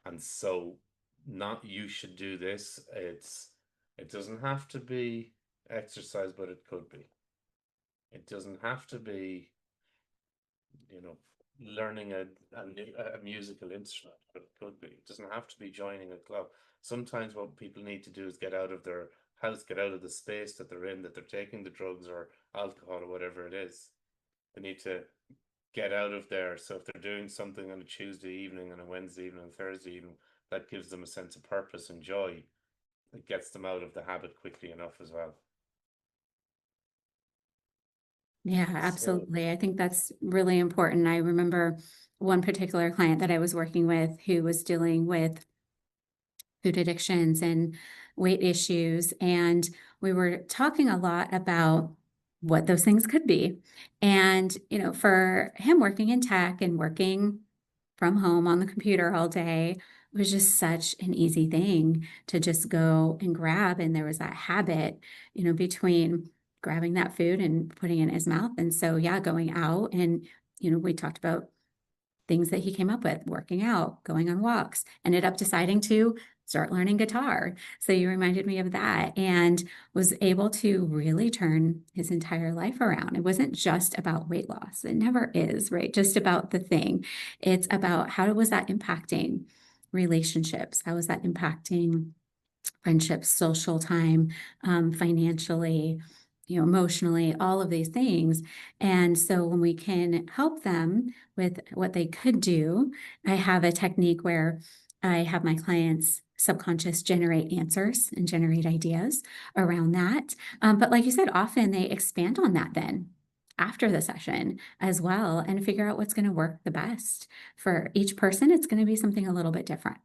S3: And so, not you should do this. It doesn't have to be exercise, but it could be. It doesn't have to be, learning a musical instrument, but it could be. It doesn't have to be joining a club. Sometimes what people need to do is get out of their house, get out of the space that they're in, that they're taking the drugs or alcohol or whatever it is. They need to get out of there. So if they're doing something on a Tuesday evening, and a Wednesday evening, and Thursday evening, that gives them a sense of purpose and joy. It gets them out of the habit quickly enough as well.
S1: Yeah, absolutely. I think that's really important. I remember one particular client that I was working with who was dealing with food addictions and weight issues. And we were talking a lot about what those things could be. And, for him working in tech and working from home on the computer all day, it was just such an easy thing to just go and grab. And there was that habit, between grabbing that food and putting it in his mouth. And so, yeah, going out and, we talked about things that he came up with, working out, going on walks, ended up deciding to start learning guitar. So you reminded me of that, and was able to really turn his entire life around. It wasn't just about weight loss. It never is, right? Just about the thing. It's about how was that impacting relationships? How was that impacting friendships, social time, financially, emotionally, all of these things. And so when we can help them with what they could do, I have a technique where I have my clients subconscious generate answers and generate ideas around that. But like you said, often they expand on that then after the session as well, and figure out what's going to work the best for each person. It's going to be something a little bit different.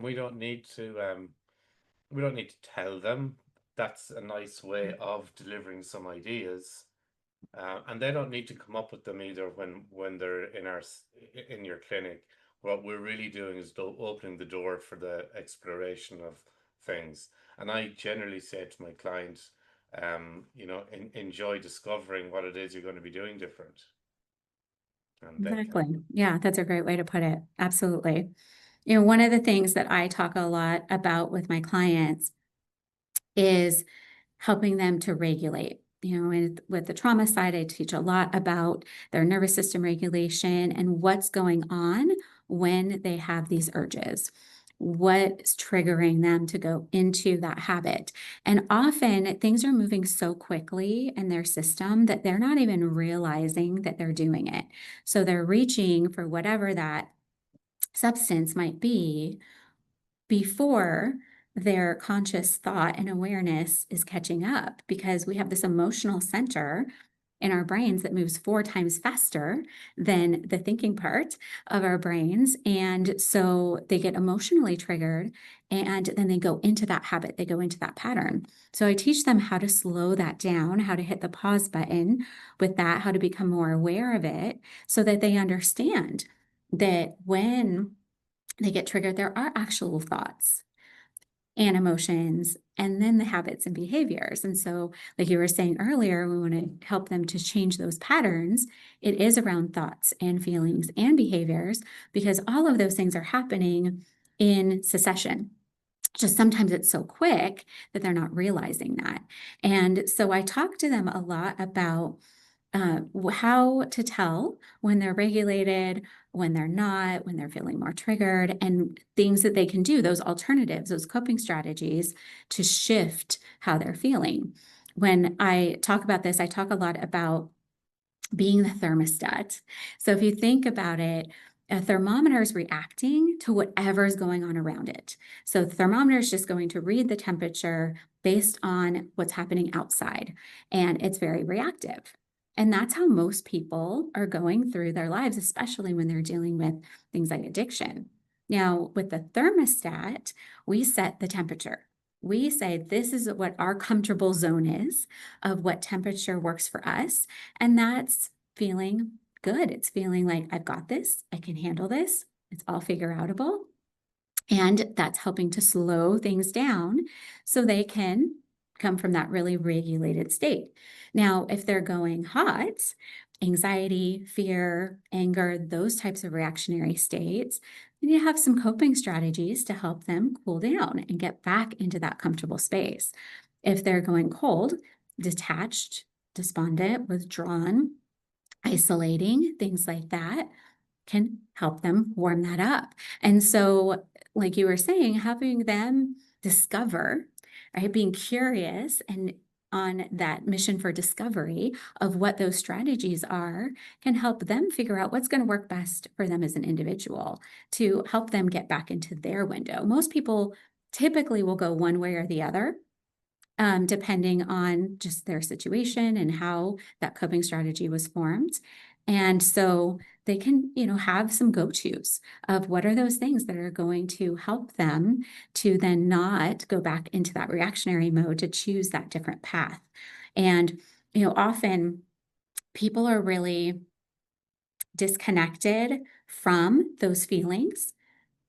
S3: We don't need to tell them. That's a nice way of delivering some ideas, and they don't need to come up with them either when they're in your clinic. What we're really doing is opening the door for the exploration of things. And I generally say to my clients, enjoy discovering what it is you're going to be doing different. And
S1: Exactly. Yeah, that's a great way to put it. Absolutely. One of the things that I talk a lot about with my clients is helping them to regulate. And with the trauma side, I teach a lot about their nervous system regulation and what's going on when they have these urges. What's triggering them to go into that habit? And often things are moving so quickly in their system that they're not even realizing that they're doing it. So they're reaching for whatever that substance might be before their conscious thought and awareness is catching up, because we have this emotional center in our brains that moves 4 times faster than the thinking part of our brains. And so they get emotionally triggered, and then they go into that habit, they go into that pattern. So I teach them how to slow that down, how to hit the pause button with that, how to become more aware of it, so that they understand that when they get triggered, there are actual thoughts and emotions, and then the habits and behaviors. And so, like you were saying earlier, we want to help them to change those patterns. It is around thoughts and feelings and behaviors, because all of those things are happening in succession. Just sometimes it's so quick that they're not realizing that. And so I talk to them a lot about how to tell when they're regulated, when they're not, when they're feeling more triggered, and things that they can do, those alternatives, those coping strategies to shift how they're feeling. When I talk about this, I talk a lot about being the thermostat. So if you think about it, a thermometer is reacting to whatever is going on around it. So the thermometer is just going to read the temperature based on what's happening outside, and it's very reactive. And that's how most people are going through their lives, especially when they're dealing with things like addiction. Now, with the thermostat, we set the temperature. We say this is what our comfortable zone is of what temperature works for us. And that's feeling good. It's feeling like I've got this, I can handle this, it's all figure outable. And that's helping to slow things down so they can come from that really regulated state. Now, if they're going hot, anxiety, fear, anger, those types of reactionary states, then you have some coping strategies to help them cool down and get back into that comfortable space. If they're going cold, detached, despondent, withdrawn, isolating, things like that can help them warm that up. And so, like you were saying, having them discover, right, being curious and on that mission for discovery of what those strategies are can help them figure out what's going to work best for them as an individual to help them get back into their window. Most people typically will go one way or the other, depending on just their situation and how that coping strategy was formed. And so they can, have some go-tos of what are those things that are going to help them to then not go back into that reactionary mode, to choose that different path. And, often people are really disconnected from those feelings,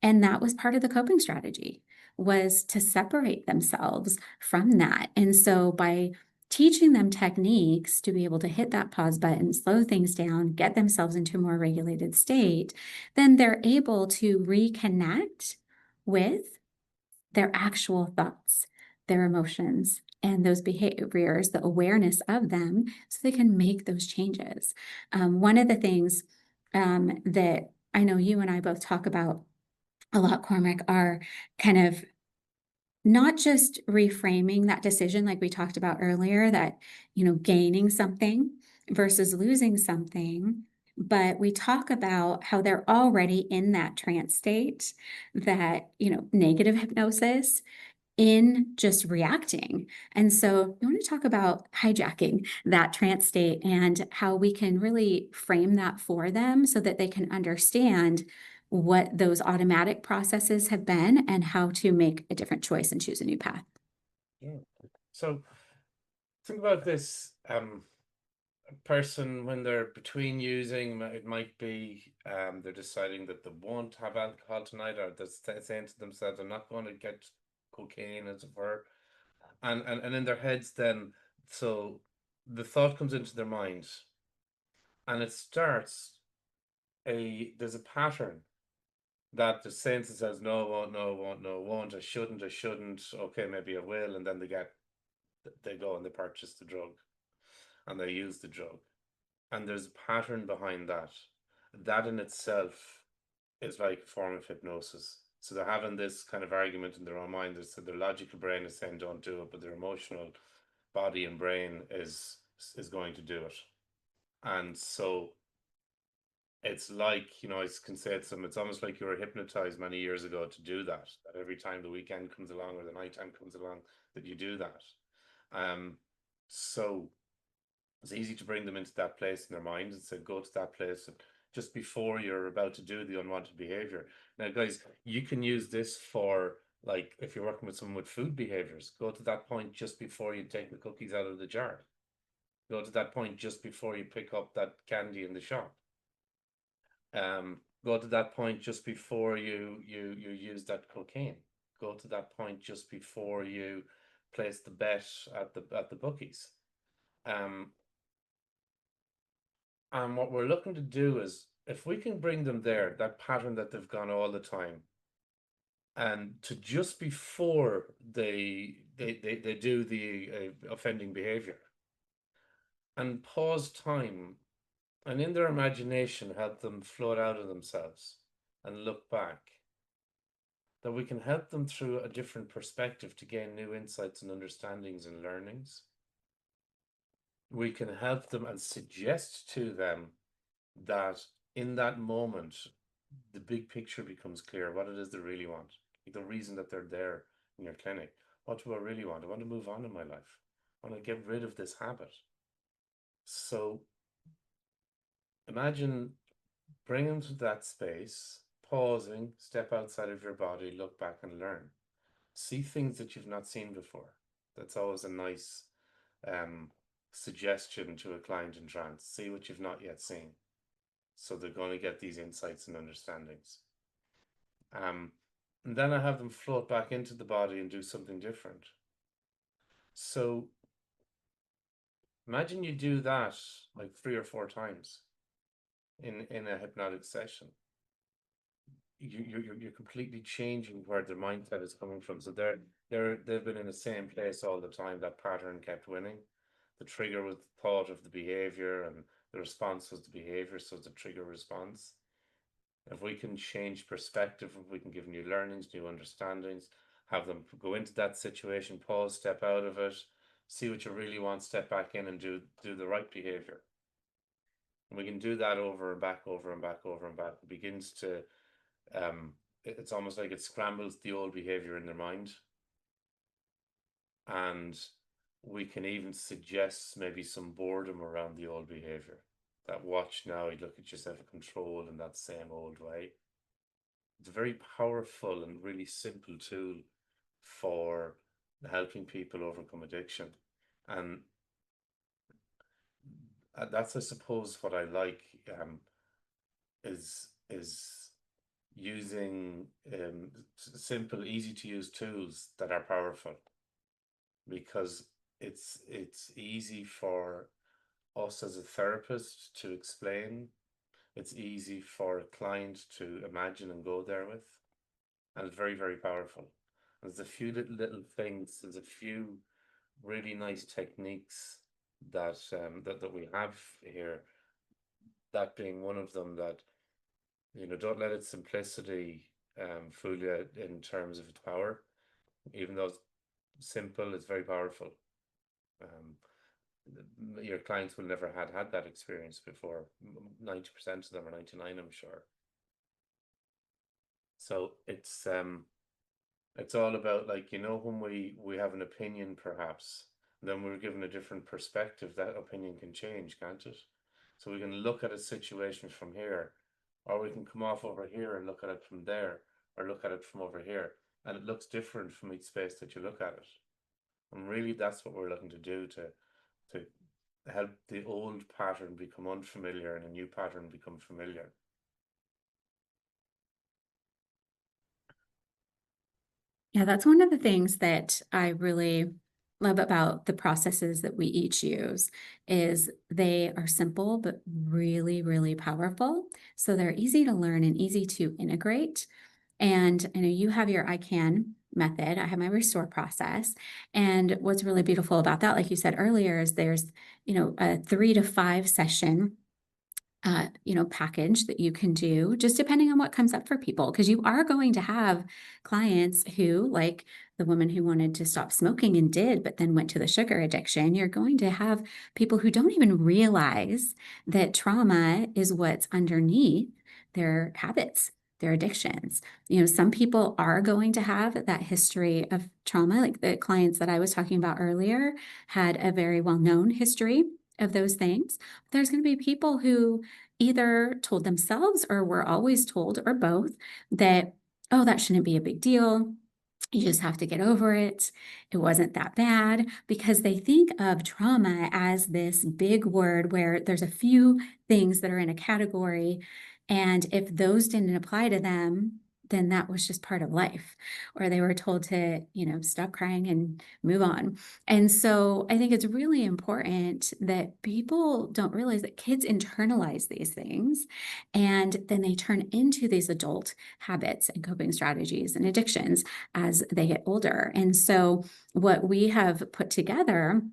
S1: and that was part of the coping strategy, was to separate themselves from that. And so by teaching them techniques to be able to hit that pause button, slow things down, get themselves into a more regulated state, then they're able to reconnect with their actual thoughts, their emotions, and those behaviors, the awareness of them, so they can make those changes. One of the things that I know you and I both talk about a lot, Cormac, are kind of not just reframing that decision, like we talked about earlier, that, gaining something versus losing something. But we talk about how they're already in that trance state, that, negative hypnosis in just reacting. And so I want to talk about hijacking that trance state and how we can really frame that for them so that they can understand what those automatic processes have been and how to make a different choice and choose a new path.
S3: Yeah. So think about this. A person, when they're between using, it might be they're deciding that they won't have alcohol tonight, or they're saying to themselves, I'm not going to get cocaine, as it were. And in their heads then, so the thought comes into their mind, and it starts there's a pattern that the sense says, no, won't, no, won't, no, won't, I shouldn't, okay, maybe I will, and then they go and they purchase the drug and they use the drug. And there's a pattern behind that. That in itself is like a form of hypnosis. So they're having this kind of argument in their own mind. So their logical brain is saying don't do it, but their emotional body and brain is going to do it. And so it's like, you know, I can say it's almost like you were hypnotized many years ago to do that. That every time the weekend comes along or the nighttime comes along, that you do that. So it's easy to bring them into that place in their mind and say, go to that place and just before you're about to do the unwanted behavior. Now, guys, you can use this for, like, if you're working with someone with food behaviors, go to that point just before you take the cookies out of the jar. Go to that point just before you pick up that candy in the shop. Go to that point just before you use that cocaine. Go to that point just before you place the bet at the bookies. And what we're looking to do is, if we can bring them there, that pattern that they've gone all the time, and to just before they do the offending behavior, and pause time, and in their imagination help them float out of themselves and look back, that we can help them through a different perspective to gain new insights and understandings and learnings. We can help them and suggest to them that in that moment, the big picture becomes clear, what it is they really want, the reason that they're there in your clinic. What do I really want? I want to move on in my life. I want to get rid of this habit. So imagine bring them to that space, pausing, step outside of your body, look back and learn. See things that you've not seen before. That's always a nice suggestion to a client in trance. See what you've not yet seen. So they're going to get these insights and understandings. And then I have them float back into the body and do something different. So imagine you do that like 3 or 4 times in a hypnotic session. You're completely changing where their mindset is coming from. So they've been in the same place all the time. That pattern kept winning. The trigger was the thought of the behavior, and the response was the behavior. So the trigger response. If we can change perspective, if we can give new learnings, new understandings, have them go into that situation, pause, step out of it, see what you really want, step back in and do the right behavior. And we can do that over and back, over and back, over and back. It begins to it's almost like it scrambles the old behavior in their mind. And we can even suggest maybe some boredom around the old behavior. That watch now, you look at yourself in control in that same old way. It's a very powerful and really simple tool for helping people overcome addiction. And that's, I suppose, what I like is using simple, easy to use tools that are powerful, because it's easy for us as a therapist to explain. It's easy for a client to imagine and go there with, and it's very, very powerful. And there's a few little things, there's a few really nice techniques that that we have here, that being one of them, that, you know, don't let its simplicity fool you in terms of its power. Even though it's simple, it's very powerful. Your clients will never had that experience before. 90% of them, or 99, I'm sure. So it's all about, like, you know, when we have an opinion, perhaps, then we're given a different perspective, that opinion can change, can't it? So we can look at a situation from here, or we can come off over here and look at it from there, or look at it from over here, and it looks different from each space that you look at it. And really, that's what we're looking to do, to help the old pattern become unfamiliar and a new pattern become familiar.
S1: Yeah, that's one of the things that I really love about the processes that we each use, is they are simple, but really, really powerful. So they're easy to learn and easy to integrate. And I know you have your I CAN method. I have my restore process. And what's really beautiful about that, like you said earlier, is there's, you know, a 3 to 5 session package that you can do, just depending on what comes up for people. Because you are going to have clients who, like the woman who wanted to stop smoking and did, but then went to the sugar addiction. You're going to have people who don't even realize that trauma is what's underneath their habits, their addictions. Some people are going to have that history of trauma, like the clients that I was talking about earlier had a very well-known history of those things. There's going to be people who either told themselves or were always told, or both, that, oh, that shouldn't be a big deal. You just have to get over it. It wasn't that bad, because they think of trauma as this big word where there's a few things that are in a category. And if those didn't apply to them, then that was just part of life, or they were told to, stop crying and move on. And so I think it's really important that people don't realize that kids internalize these things, and then they turn into these adult habits and coping strategies and addictions as they get older. And so what we have put together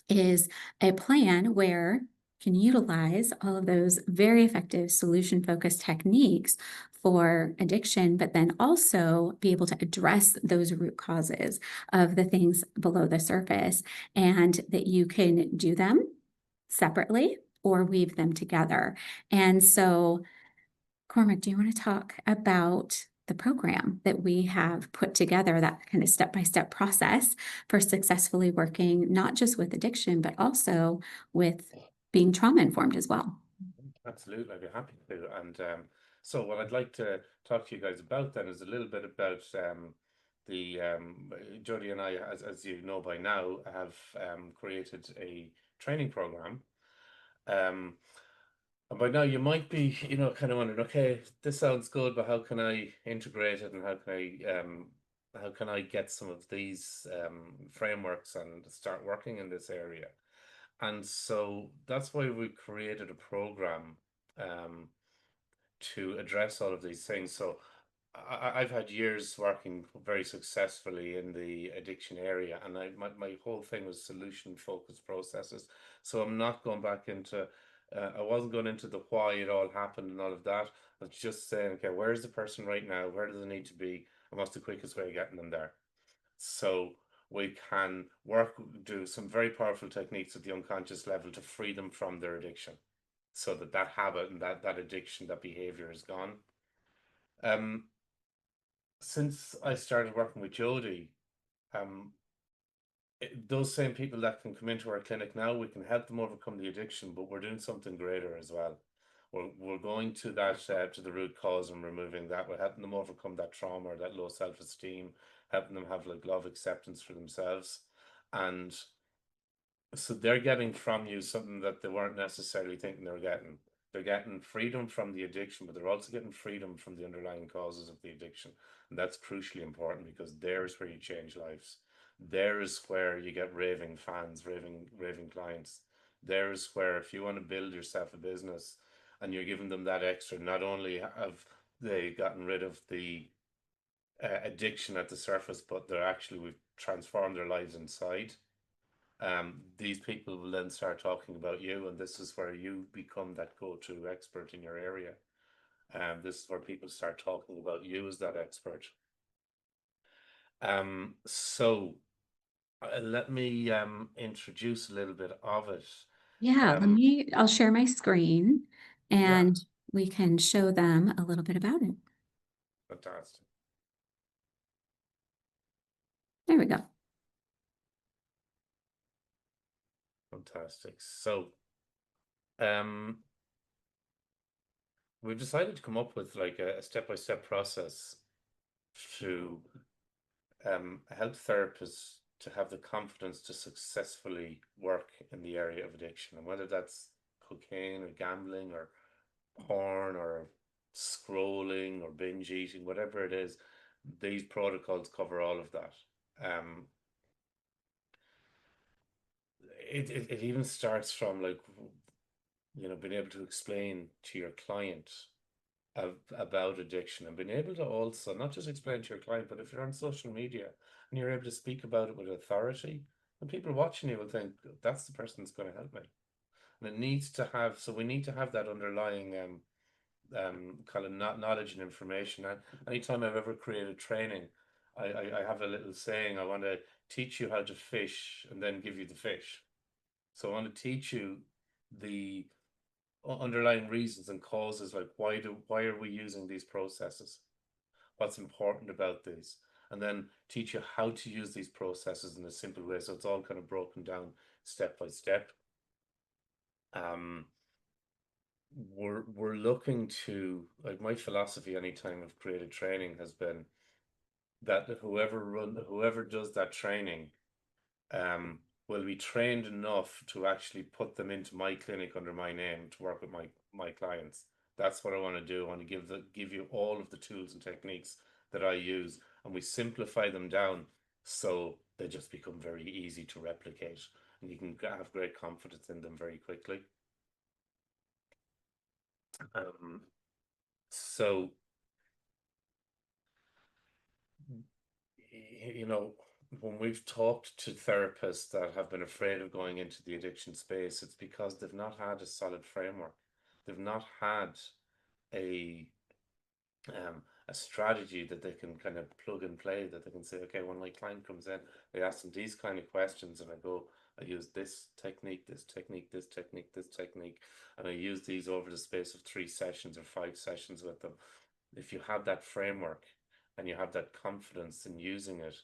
S1: is a plan where you can utilize all of those very effective solution-focused techniques for addiction, but then also be able to address those root causes of the things below the surface, and that you can do them separately or weave them together. And so, Cormac, do you want to talk about the program that we have put together, that kind of step-by-step process for successfully working, not just with addiction, but also with being trauma-informed as well?
S3: Absolutely, I'd be happy to. And so what I'd like to talk to you guys about then is a little bit about the Jodie and I, as you know by now, have created a training program. And by now you might be, kind of wondering, okay, this sounds good, but how can I integrate it, and how can I get some of these frameworks and start working in this area? And so that's why we created a program to address all of these things. So I've had years working very successfully in the addiction area, and my whole thing was solution focused processes. So I'm not going back into, I wasn't going into the why it all happened and all of that. I was just saying, okay, where's the person right now? Where do they need to be? And what's the quickest way of getting them there? So we can do some very powerful techniques at the unconscious level to free them from their addiction, so that habit and that addiction, that behavior is gone. Since I started working with Jodie, those same people that can come into our clinic now, we can help them overcome the addiction, but we're doing something greater as well. We're going to that to the root cause and removing that. We're helping them overcome that trauma or that low self-esteem, helping them have like love, acceptance for themselves. And so they're getting from you something that they weren't necessarily thinking they were getting. They're getting freedom from the addiction, but they're also getting freedom from the underlying causes of the addiction. And that's crucially important, because there's where you change lives. There's where you get raving fans, raving clients. There's where, if you want to build yourself a business and you're giving them that extra, not only have they gotten rid of the addiction at the surface, but we've transformed their lives inside. These people will then start talking about you, and this is where you become that go-to expert in your area. This is where people start talking about you as that expert. So let me introduce a little bit of it.
S1: Yeah, I'll share my screen
S3: Yeah,
S1: and we can show them a little bit about it.
S3: fantastic.
S1: There we go.
S3: Fantastic. So we've decided to come up with like a step-by-step process to help therapists to have the confidence to successfully work in the area of addiction, and whether that's cocaine or gambling or porn or scrolling or binge eating, whatever it is, these protocols cover all of that. It even starts from like, being able to explain to your client about addiction, and being able to also not just explain to your client, but if you're on social media and you're able to speak about it with authority, and people watching you will think, that's the person that's going to help me. and it needs to have, so we need to have that underlying kind of knowledge and information. And anytime I've ever created training, I have a little saying: I want to teach you how to fish and then give you the fish. So I want to teach you the underlying reasons and causes, like why are we using these processes? What's important about these? And then teach you how to use these processes in a simple way. So it's all kind of broken down step by step. We're looking to, like, my philosophy anytime I've created training has been that whoever does that training will be trained enough to actually put them into my clinic under my name to work with my clients. That's what I want to do. I want to give you all of the tools and techniques that I use, and we simplify them down so they just become very easy to replicate, and you can have great confidence in them very quickly. So, you know, when we've talked to therapists that have been afraid of going into the addiction space, it's because they've not had a solid framework. They've not had a a strategy that they can kind of plug and play, that they can say, okay, when my client comes in, I ask them these kind of questions, and I use this technique, this technique, this technique, this technique, and I use these over the space of 3 sessions or 5 sessions with them. If you have that framework and you have that confidence in using it,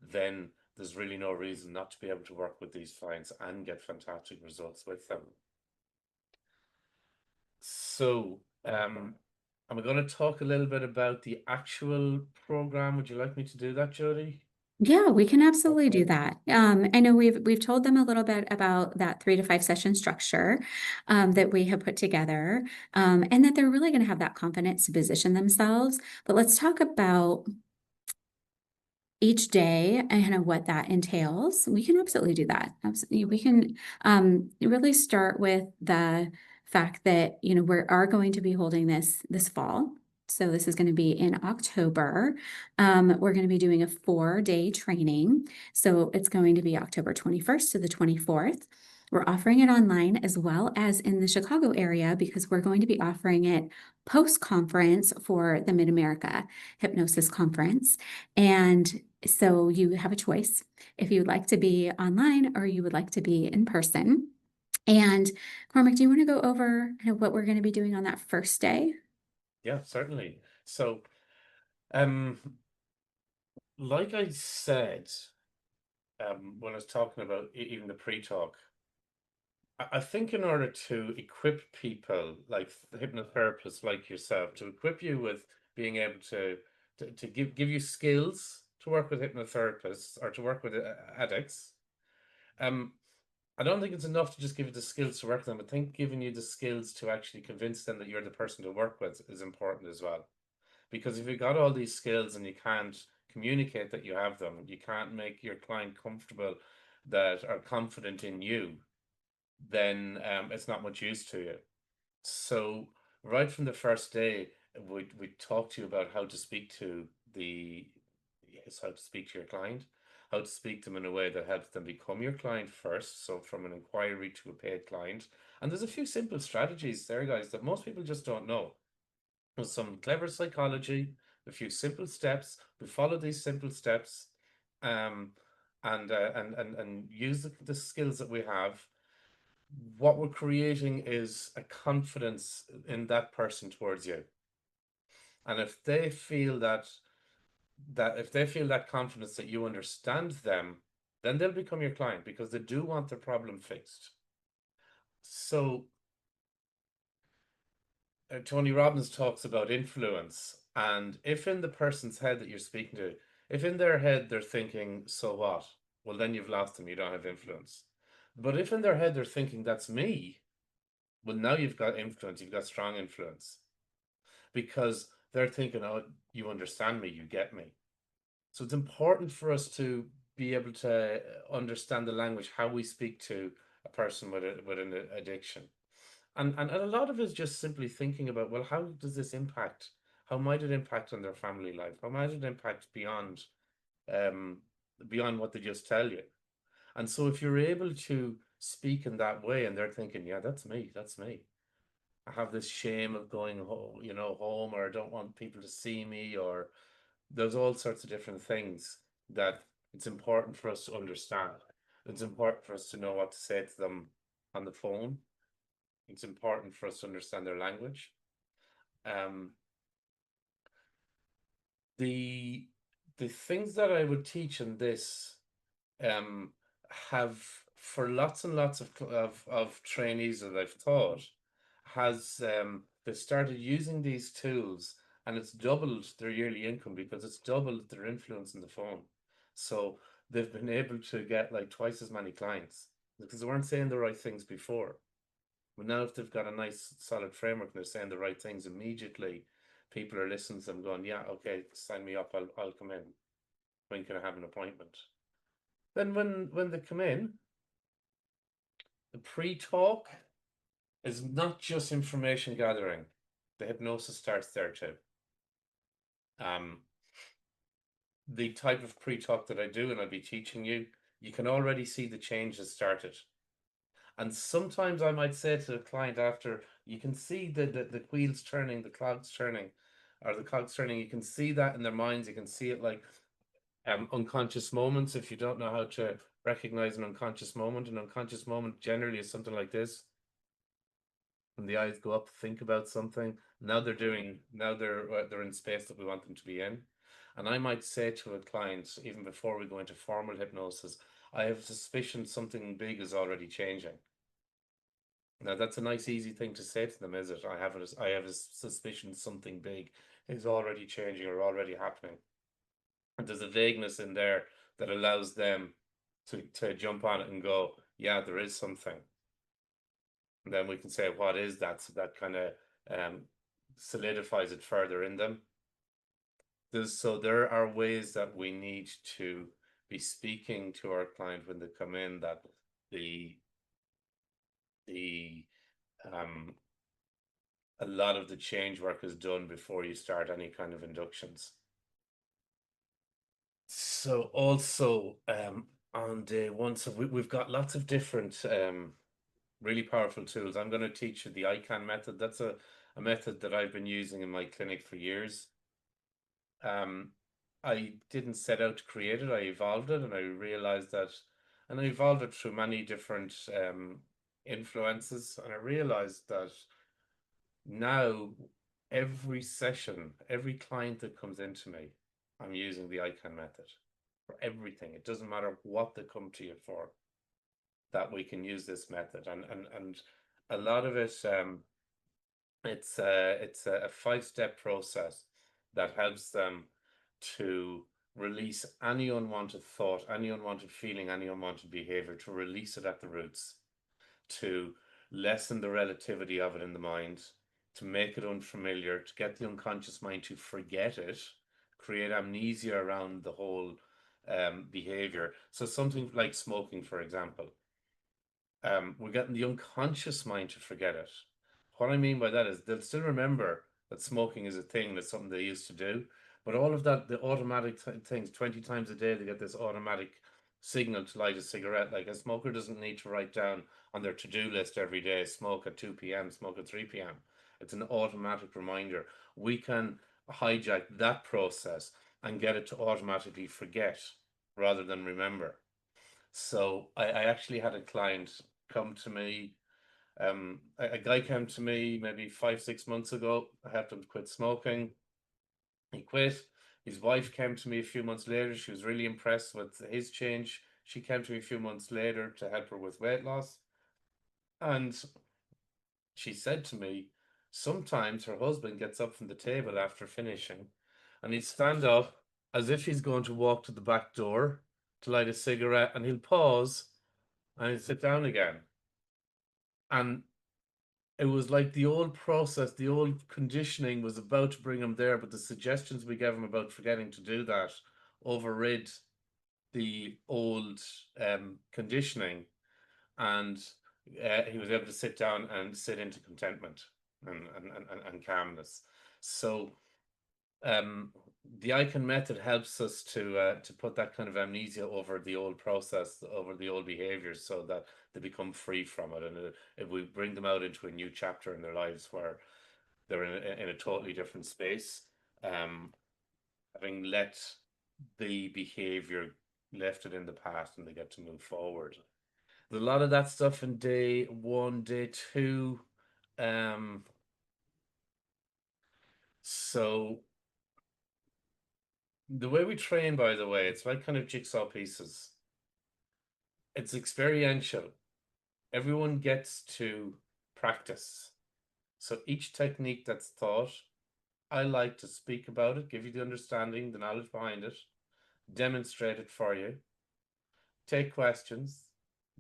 S3: then there's really no reason not to be able to work with these clients and get fantastic results with them. So, am I going to talk a little bit about the actual program? Would you like me to do that, Jodie?
S1: Yeah, we can absolutely do
S3: Okay.
S1: that. I know we've told them a little bit about that 3 to 5 session structure that we have put together, and that they're really going to have that confidence to position themselves. But let's talk about each day and kind of what that entails. We can absolutely do that. Absolutely. We can really start with the fact that, you know, we are going to be holding this fall. So this is going to be in October. We're going to be doing a 4-day training. So it's going to be October 21st to the 24th. We're offering it online as well as in the Chicago area, because we're going to be offering it post-conference for the Mid-America Hypnosis Conference. And so you have a choice if you would like to be online or you would like to be in person. And Cormac, do you want to go over kind of what we're going to be doing on that first day?
S3: Yeah, certainly. So, like I said, when I was talking about even the pre-talk, I think in order to equip people like hypnotherapists like yourself, to equip you with being able to give you skills to work with hypnotherapists or to work with addicts, um, I don't think it's enough to just give you the skills to work with them. I think giving you the skills to actually convince them that you're the person to work with is important as well. Because if you've got all these skills and you can't communicate that you have them, you can't make your client comfortable that are confident in you, then it's not much use to you. So right from the first day, we talk to you about how to speak to how to speak to your client, how to speak to them in a way that helps them become your client first. So from an inquiry to a paid client. And there's a few simple strategies there, guys, that most people just don't know. There's some clever psychology, a few simple steps. We follow these simple steps, um, and use the skills that we have. What we're creating is a confidence in that person towards you. And if they feel that confidence that you understand them, then they'll become your client because they do want their problem fixed. So Tony Robbins talks about influence, and if in the person's head that you're speaking to, if in their head they're thinking, so what? Well, then you've lost them, you don't have influence. But if in their head they're thinking, that's me, well, now you've got influence, you've got strong influence. Because they're thinking, oh, you understand me, you get me. So it's important for us to be able to understand the language, how we speak to a person with an addiction. And a lot of it is just simply thinking about, well, how does this impact? How might it impact on their family life? How might it impact beyond what they just tell you? And so if you're able to speaking that way, and they're thinking, yeah, that's me, that's me. I have this shame of going home, home, or I don't want people to see me, or there's all sorts of different things that it's important for us to understand. It's important for us to know what to say to them on the phone. It's important for us to understand their language. Um, the the things that I would teach in this um have, for lots and lots of trainees that I've taught, has they started using these tools, and it's doubled their yearly income because it's doubled their influence in the phone. So they've been able to get like twice as many clients because they weren't saying the right things before. But now if they've got a nice solid framework and they're saying the right things immediately, people are listening to them going, yeah, okay, sign me up, I'll come in. When can I have an appointment? Then when they come in, the pre-talk is not just information gathering. The hypnosis starts there too. The type of pre-talk that I do, and I'll be teaching you, you can already see the changes started. And sometimes I might say to the client after, you can see the wheels turning, the cogs turning, or the cogs turning. You can see that in their minds. You can see it like unconscious moments. If you don't know how to recognize an unconscious moment generally is something like this. When the eyes go up, think about something. Now they're in space that we want them to be in. And I might say to a client, even before we go into formal hypnosis, I have a suspicion something big is already changing. Now that's a nice, easy thing to say to them, is it? I have a suspicion something big is already changing or already happening. And there's a vagueness in there that allows them to jump on it and go, yeah, there is something. And then we can say, what is that? So that kind of solidifies it further in them. So there are ways that we need to be speaking to our client when they come in, that a lot of the change work is done before you start any kind of inductions. So also on day one, so we've got lots of different really powerful tools. I'm going to teach you the ICANN method. That's a method that I've been using in my clinic for years. I didn't set out to create it. I evolved it, and I realized that, and I evolved it through many different influences, and I realized that now every session, every client that comes into me, I'm using the ICANN method for everything. It doesn't matter what they come to you for, that we can use this method. And a lot of it, it's a 5-step process that helps them to release any unwanted thought, any unwanted feeling, any unwanted behavior, to release it at the roots, to lessen the relativity of it in the mind, to make it unfamiliar, to get the unconscious mind to forget it, create amnesia around the whole behavior. So something like smoking, for example, we're getting the unconscious mind to forget it. What I mean by that is they'll still remember that smoking is a thing, that's something they used to do, but all of that, the automatic things, 20 times a day, they get this automatic signal to light a cigarette. Like, a smoker doesn't need to write down on their to-do list every day, smoke at 2 p.m., smoke at 3 p.m. It's an automatic reminder. We can hijack that process and get it to automatically forget rather than remember. So I actually had a client come to me. A guy came to me maybe 5-6 months ago. I helped him to quit smoking. He quit. His wife came to me a few months later. She was really impressed with his change. She came to me a few months later to help her with weight loss. And she said to me, sometimes her husband gets up from the table after finishing, and he'd stand up as if he's going to walk to the back door to light a cigarette, and he'll pause and he'll sit down again. And it was like the old process, the old conditioning was about to bring him there, but the suggestions we gave him about forgetting to do that overrid the old conditioning, and he was able to sit down and sit into contentment and calmness. So The icon method helps us to put that kind of amnesia over the old process, over the old behaviors, so that they become free from it, and if we bring them out into a new chapter in their lives where they're in a totally different space, having let the behavior left it in the past, and they get to move forward. There's a lot of that stuff in day 1, day 2. So the way we train, by the way, it's like kind of jigsaw pieces. It's experiential. Everyone gets to practice. So each technique that's taught, I like to speak about it, give you the understanding, the knowledge behind it, demonstrate it for you, take questions,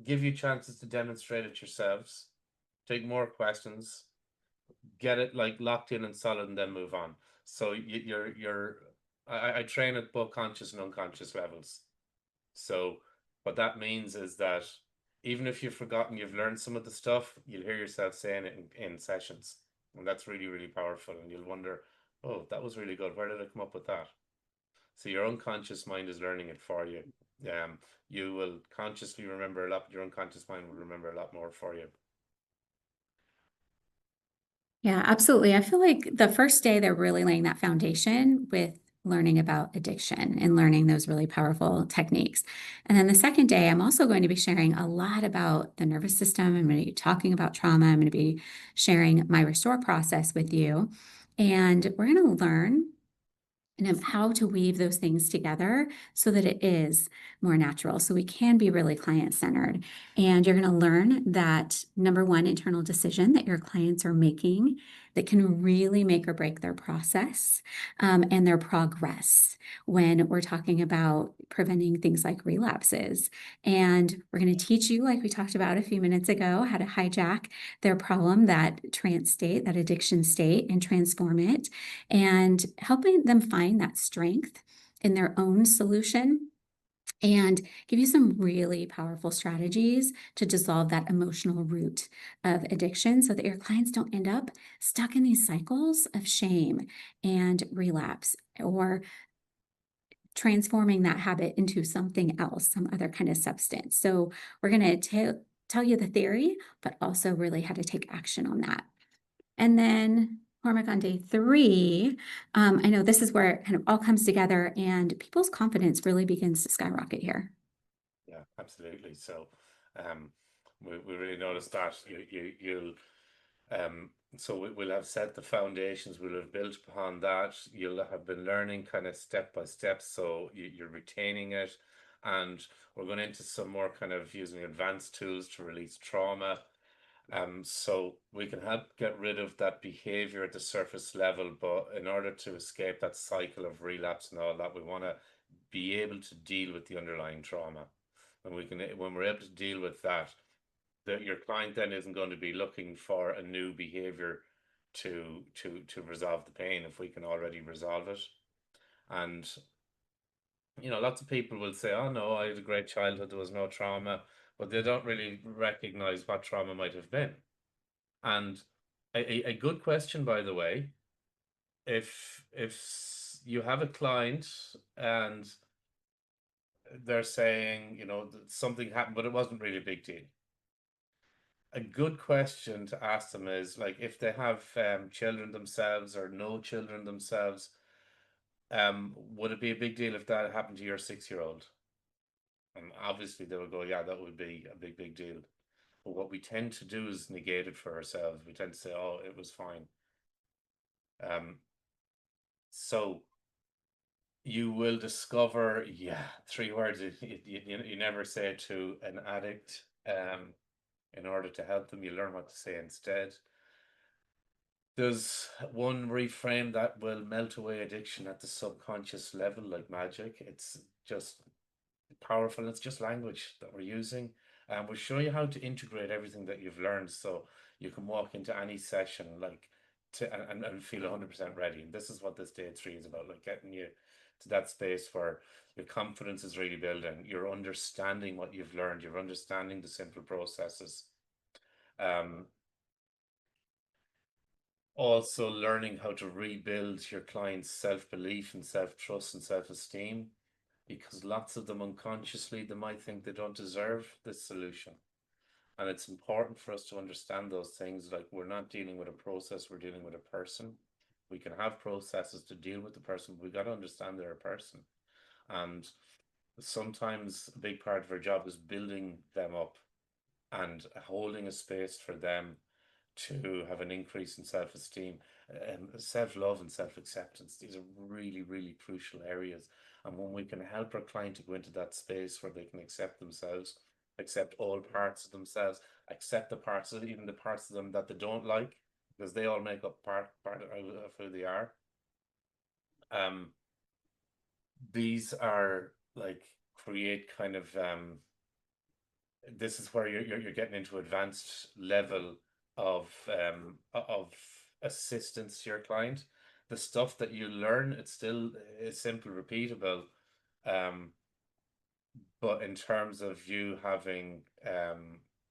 S3: give you chances to demonstrate it yourselves, take more questions, get it like locked in and solid, and then move on. So I train at both conscious and unconscious levels. So what that means is that even if you've forgotten, you've learned some of the stuff, you'll hear yourself saying it in sessions. And that's really, really powerful. And you'll wonder, oh, that was really good. Where did I come up with that? So your unconscious mind is learning it for you. You will consciously remember a lot, but your unconscious mind will remember a lot more for you.
S1: Yeah, absolutely. I feel like the first day they're really laying that foundation with learning about addiction and learning those really powerful techniques. And then the second day, I'm also going to be sharing a lot about the nervous system. I'm going to be talking about trauma. I'm going to be sharing my restore process with you. And we're going to learn how to weave those things together so that it is more natural. So we can be really client-centered. And you're going to learn that number one internal decision that your clients are making that can really make or break their process and their progress when we're talking about preventing things like relapses. And we're going to teach you, like we talked about a few minutes ago, how to hijack their problem, that trance state, that addiction state, and transform it, and helping them find that strength in their own solution, and give you some really powerful strategies to dissolve that emotional root of addiction so that your clients don't end up stuck in these cycles of shame and relapse, or transforming that habit into something else, some other kind of substance. So we're going to tell you the theory, but also really how to take action on that. And then Cormac, on day 3, I know this is where it kind of all comes together and people's confidence really begins to skyrocket here.
S3: Yeah, absolutely. So we really noticed that you'll so we'll have set the foundations, we'll have built upon that, you'll have been learning kind of step by step, so you're retaining it. And we're going into some more kind of using advanced tools to release trauma. So we can help get rid of that behavior at the surface level, but in order to escape that cycle of relapse and all that, we want to be able to deal with the underlying trauma. And when we're able to deal with that, your client then isn't going to be looking for a new behavior to resolve the pain if we can already resolve it. And lots of people will say, oh no, I had a great childhood, there was no trauma, but they don't really recognize what trauma might have been. And a good question, by the way, if you have a client and they're saying, that something happened, but it wasn't really a big deal. A good question to ask them is, like, if they have children themselves or no children themselves, would it be a big deal if that happened to your 6-year-old? And obviously they would go, yeah, that would be a big deal. But what we tend to do is negate it for ourselves. We tend to say, oh, it was fine. So you will discover, 3 words you never say to an addict. In order to help them, you learn what to say instead. There's one reframe that will melt away addiction at the subconscious level like magic. It's just powerful. It's just language that we're using. And we'll show you how to integrate everything that you've learned so you can walk into any session and feel 100% ready. And this is what this day 3 is about, like getting you to that space where your confidence is really building. You're understanding what you've learned. You're understanding the simple processes. Also learning how to rebuild your client's self-belief and self-trust and self-esteem, because lots of them unconsciously, they might think they don't deserve this solution. And it's important for us to understand those things. Like, we're not dealing with a process, we're dealing with a person. We can have processes to deal with the person, but we got to understand they're a person. And sometimes a big part of our job is building them up and holding a space for them to have an increase in self-esteem, self-love and self-acceptance. These are really, really crucial areas. And when we can help our client to go into that space where they can accept themselves, accept all parts of themselves, accept the parts of, even the parts of them that they don't like, because they all make up part of who they are. These are like, create kind of this is where you're getting into advanced level of assistance to your client. The stuff that you learn, it's still is simple, repeatable, but in terms of you having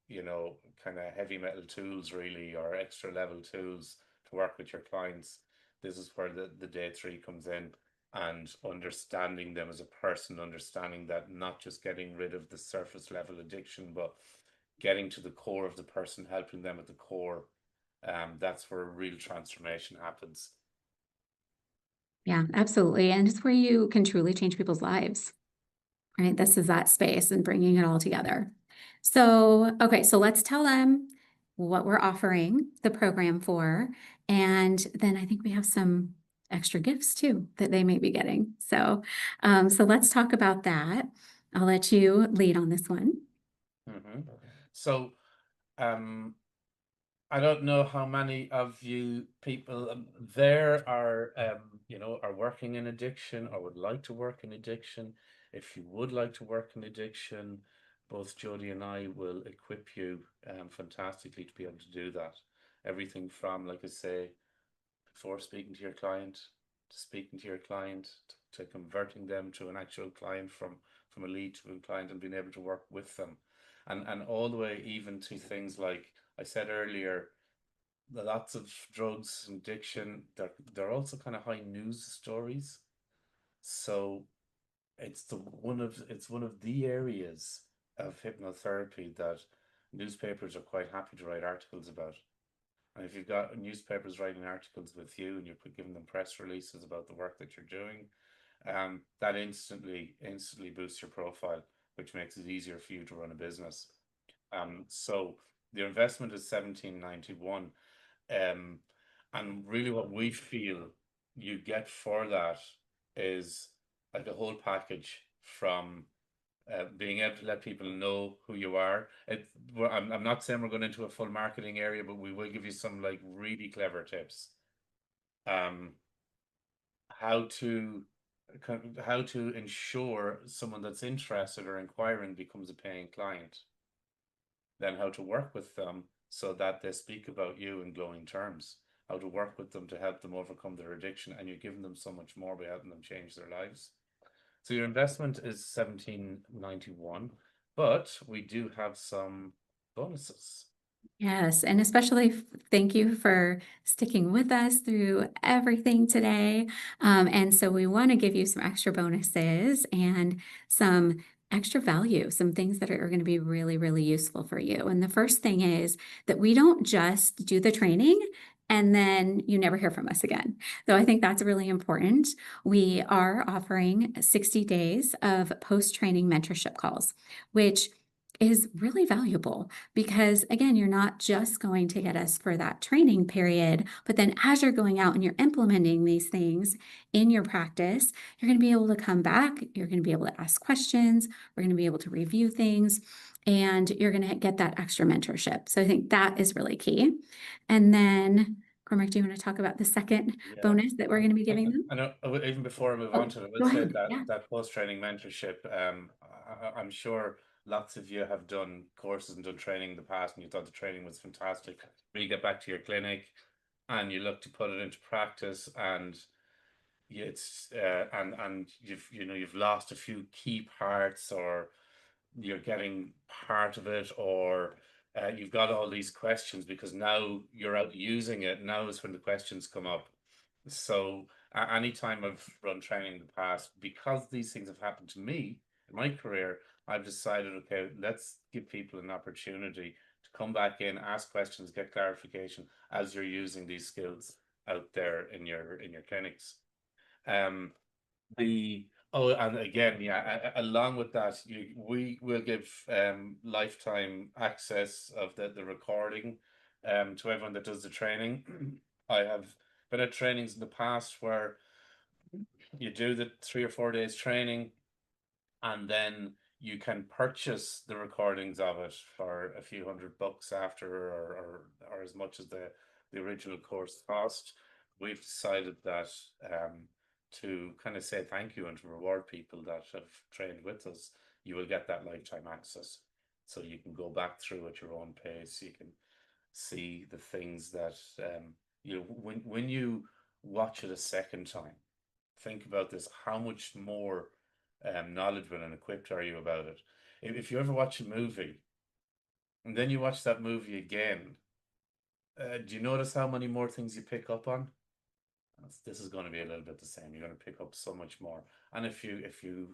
S3: you know, kind of heavy metal tools really, or extra level tools to work with your clients, this is where the day three comes in, and understanding them as a person, understanding that not just getting rid of the surface level addiction, but getting to the core of the person, helping them at the core. That's where real transformation happens.
S1: Yeah, absolutely. And it's where you can truly change people's lives, right? This is that space and bringing it all together. So, okay, so let's tell them what we're offering the program for. And then I think we have some extra gifts too that they may be getting. So let's talk about that. I'll let you lead on this one.
S3: So, I don't know how many of you people there are, you know, are working in addiction or would like to work in addiction. If you would like to work in addiction, both Jodie and I will equip you fantastically to be able to do that. Everything from, like I say, before speaking to your client, to speaking to your client, to converting them to an actual client, from a lead to a client, and being able to work with them, and all the way even to things like I said earlier, lots of drugs and addiction, they're also kind of high news stories. So it's one of the areas of hypnotherapy that newspapers are quite happy to write articles about. And if you've got newspapers writing articles with you, and you're giving them press releases about the work that you're doing, that instantly boosts your profile, which makes it easier for you to run a business. So the investment is 1791, and really what we feel you get for that is like a whole package from being able to let people know who you are. I'm not saying we're going into a full marketing area, but we will give you some like really clever tips. How to ensure someone that's interested or inquiring becomes a paying client. Then how to work with them so that they speak about you in glowing terms. How to work with them to help them overcome their addiction, and you're giving them so much more by helping them change their lives. So your investment is 1791, but we do have some bonuses.
S1: Yes, and especially thank you for sticking with us through everything today. And so we want to give you some extra bonuses and some extra value, some things that are going to be really, really useful for you. And the first thing is that we don't just do the training and then you never hear from us again. So I think that's really important. We are offering 60 days of post-training mentorship calls, which is really valuable because again, you're not just going to get us for that training period, but then as you're going out and you're implementing these things in your practice, you're going to be able to come back, you're going to be able to ask questions, we're going to be able to review things, and you're going to get that extra mentorship. So I think that is really key. And then Cormac, do you want to talk about the second bonus that we're going to be giving them?
S3: I know, even before I move on to it, I
S1: Go
S3: would say
S1: ahead.
S3: that
S1: Yeah.
S3: that post-training mentorship, I'm sure lots of you have done courses and done training in the past, and you thought the training was fantastic. But you get back to your clinic and you look to put it into practice, and it's and you've lost a few key parts, or you're getting part of it, or you've got all these questions because now you're out using it. Now is when the questions come up. So anytime I've run training in the past, because these things have happened to me in my career, I've decided, okay, let's give people an opportunity to come back in, ask questions, get clarification as you're using these skills out there in your clinics. Um, the and again, yeah, along with that, we will give lifetime access of the recording to everyone that does the training. I have been at trainings in the past where you do the 3 or 4 days training, and then you can purchase the recordings of it for a few $100 after, or as much as the original course cost. We've decided that to kind of say thank you and to reward people that have trained with us, you will get that lifetime access. So you can go back through at your own pace. You can see the things that when you watch it a second time, think about this: how much more knowledgeable and equipped are you about it? If you ever watch a movie and then you watch that movie again, do you notice how many more things you pick up on? This is going to be a little bit the same. You're going to pick up so much more. And if you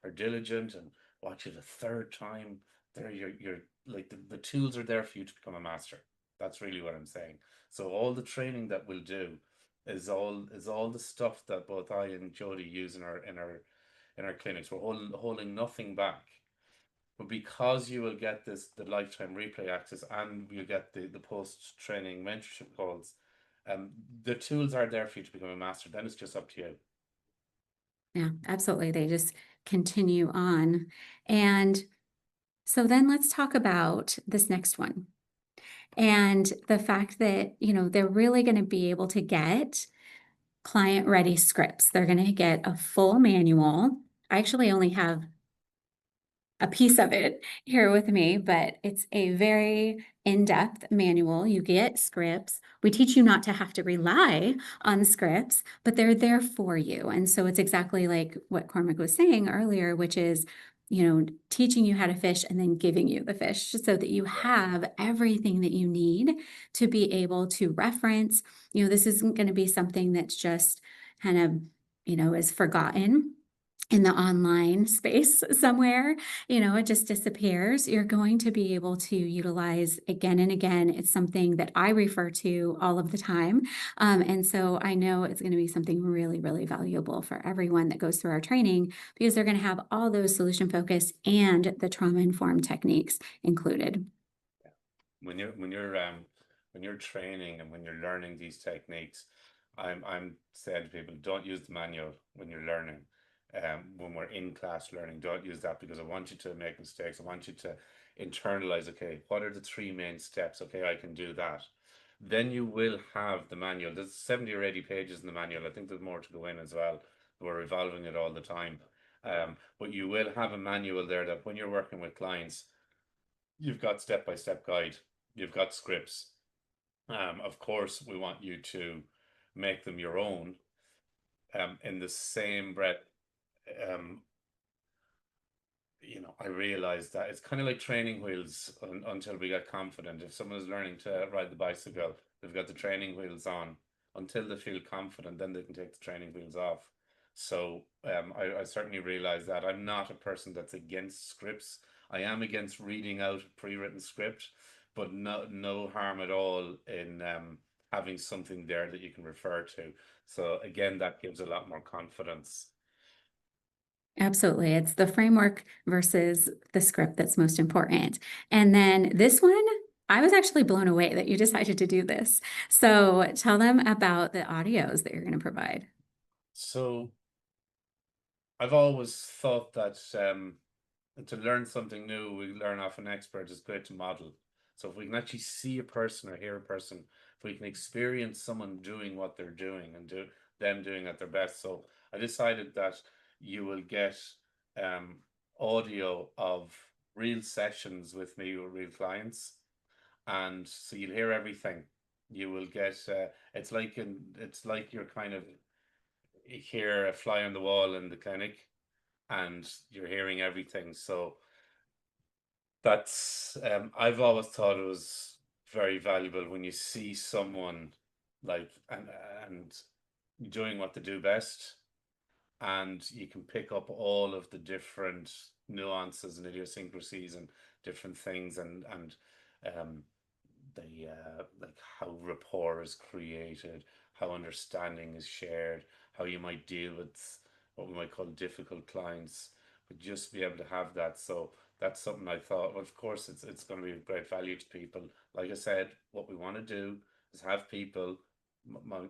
S3: are diligent and watch it a third time, there you're like the tools are there for you to become a master. That's really what I'm saying. So all the training that we'll do is all the stuff that both I and Jodie use in our clinics. We're holding nothing back. But because you will get the lifetime replay access, and you get the post training mentorship calls, the tools are there for you to become a master. Then it's just up to you.
S1: Yeah, absolutely. They just continue on. And so then let's talk about this next one. And the fact that, they're really going to be able to get client ready scripts. They're going to get a full manual. I actually only have a piece of it here with me, but it's a very in-depth manual. You get scripts. We teach you not to have to rely on scripts, but they're there for you. And so it's exactly like what Cormac was saying earlier, which is, teaching you how to fish and then giving you the fish so that you have everything that you need to be able to reference. This isn't going to be something that's just kind of, is forgotten in the online space somewhere, it just disappears. You're going to be able to utilize again and again. It's something that I refer to all of the time. And so I know it's going to be something really, really valuable for everyone that goes through our training, because they're going to have all those solution focused and the trauma-informed techniques included.
S3: When you're training and when you're learning these techniques, I'm saying to people, don't use the manual when you're learning. When we're in class learning, don't use that, because I want you to make mistakes. I want you to internalize, okay, what are the 3 main steps? Okay, I can do that. Then you will have the manual. There's 70 or 80 pages in the manual. I think there's more to go in as well. We're evolving it all the time. But you will have a manual there that when you're working with clients, you've got step-by-step guide, you've got scripts. Of course, we want you to make them your own. In the same breath, I realized that it's kind of like training wheels until we get confident. If someone is learning to ride the bicycle, they've got the training wheels on until they feel confident, then they can take the training wheels off. So I certainly realize that I'm not a person that's against scripts. I am against reading out a pre-written script, but no harm at all in having something there that you can refer to. So again, that gives a lot more confidence.
S1: Absolutely. It's the framework versus the script that's most important. And then this one, I was actually blown away that you decided to do this. So tell them about the audios that you're going to provide.
S3: So I've always thought that to learn something new, we learn off an expert, is great to model. So if we can actually see a person or hear a person, if we can experience someone doing what they're doing and them doing at their best. So I decided that you will get audio of real sessions with me with real clients, and so you'll hear everything. You will get it's like you're kind of hear a fly on the wall in the clinic, and you're hearing everything. So That's I've always thought it was very valuable when you see someone like and doing what they do best, and you can pick up all of the different nuances and idiosyncrasies and different things, and um the like how rapport is created, how understanding is shared, how you might deal with what we might call difficult clients, but just be able to have that. So that's something I thought, well, of course, it's going to be of great value to people. Like I said, what we want to do is have people.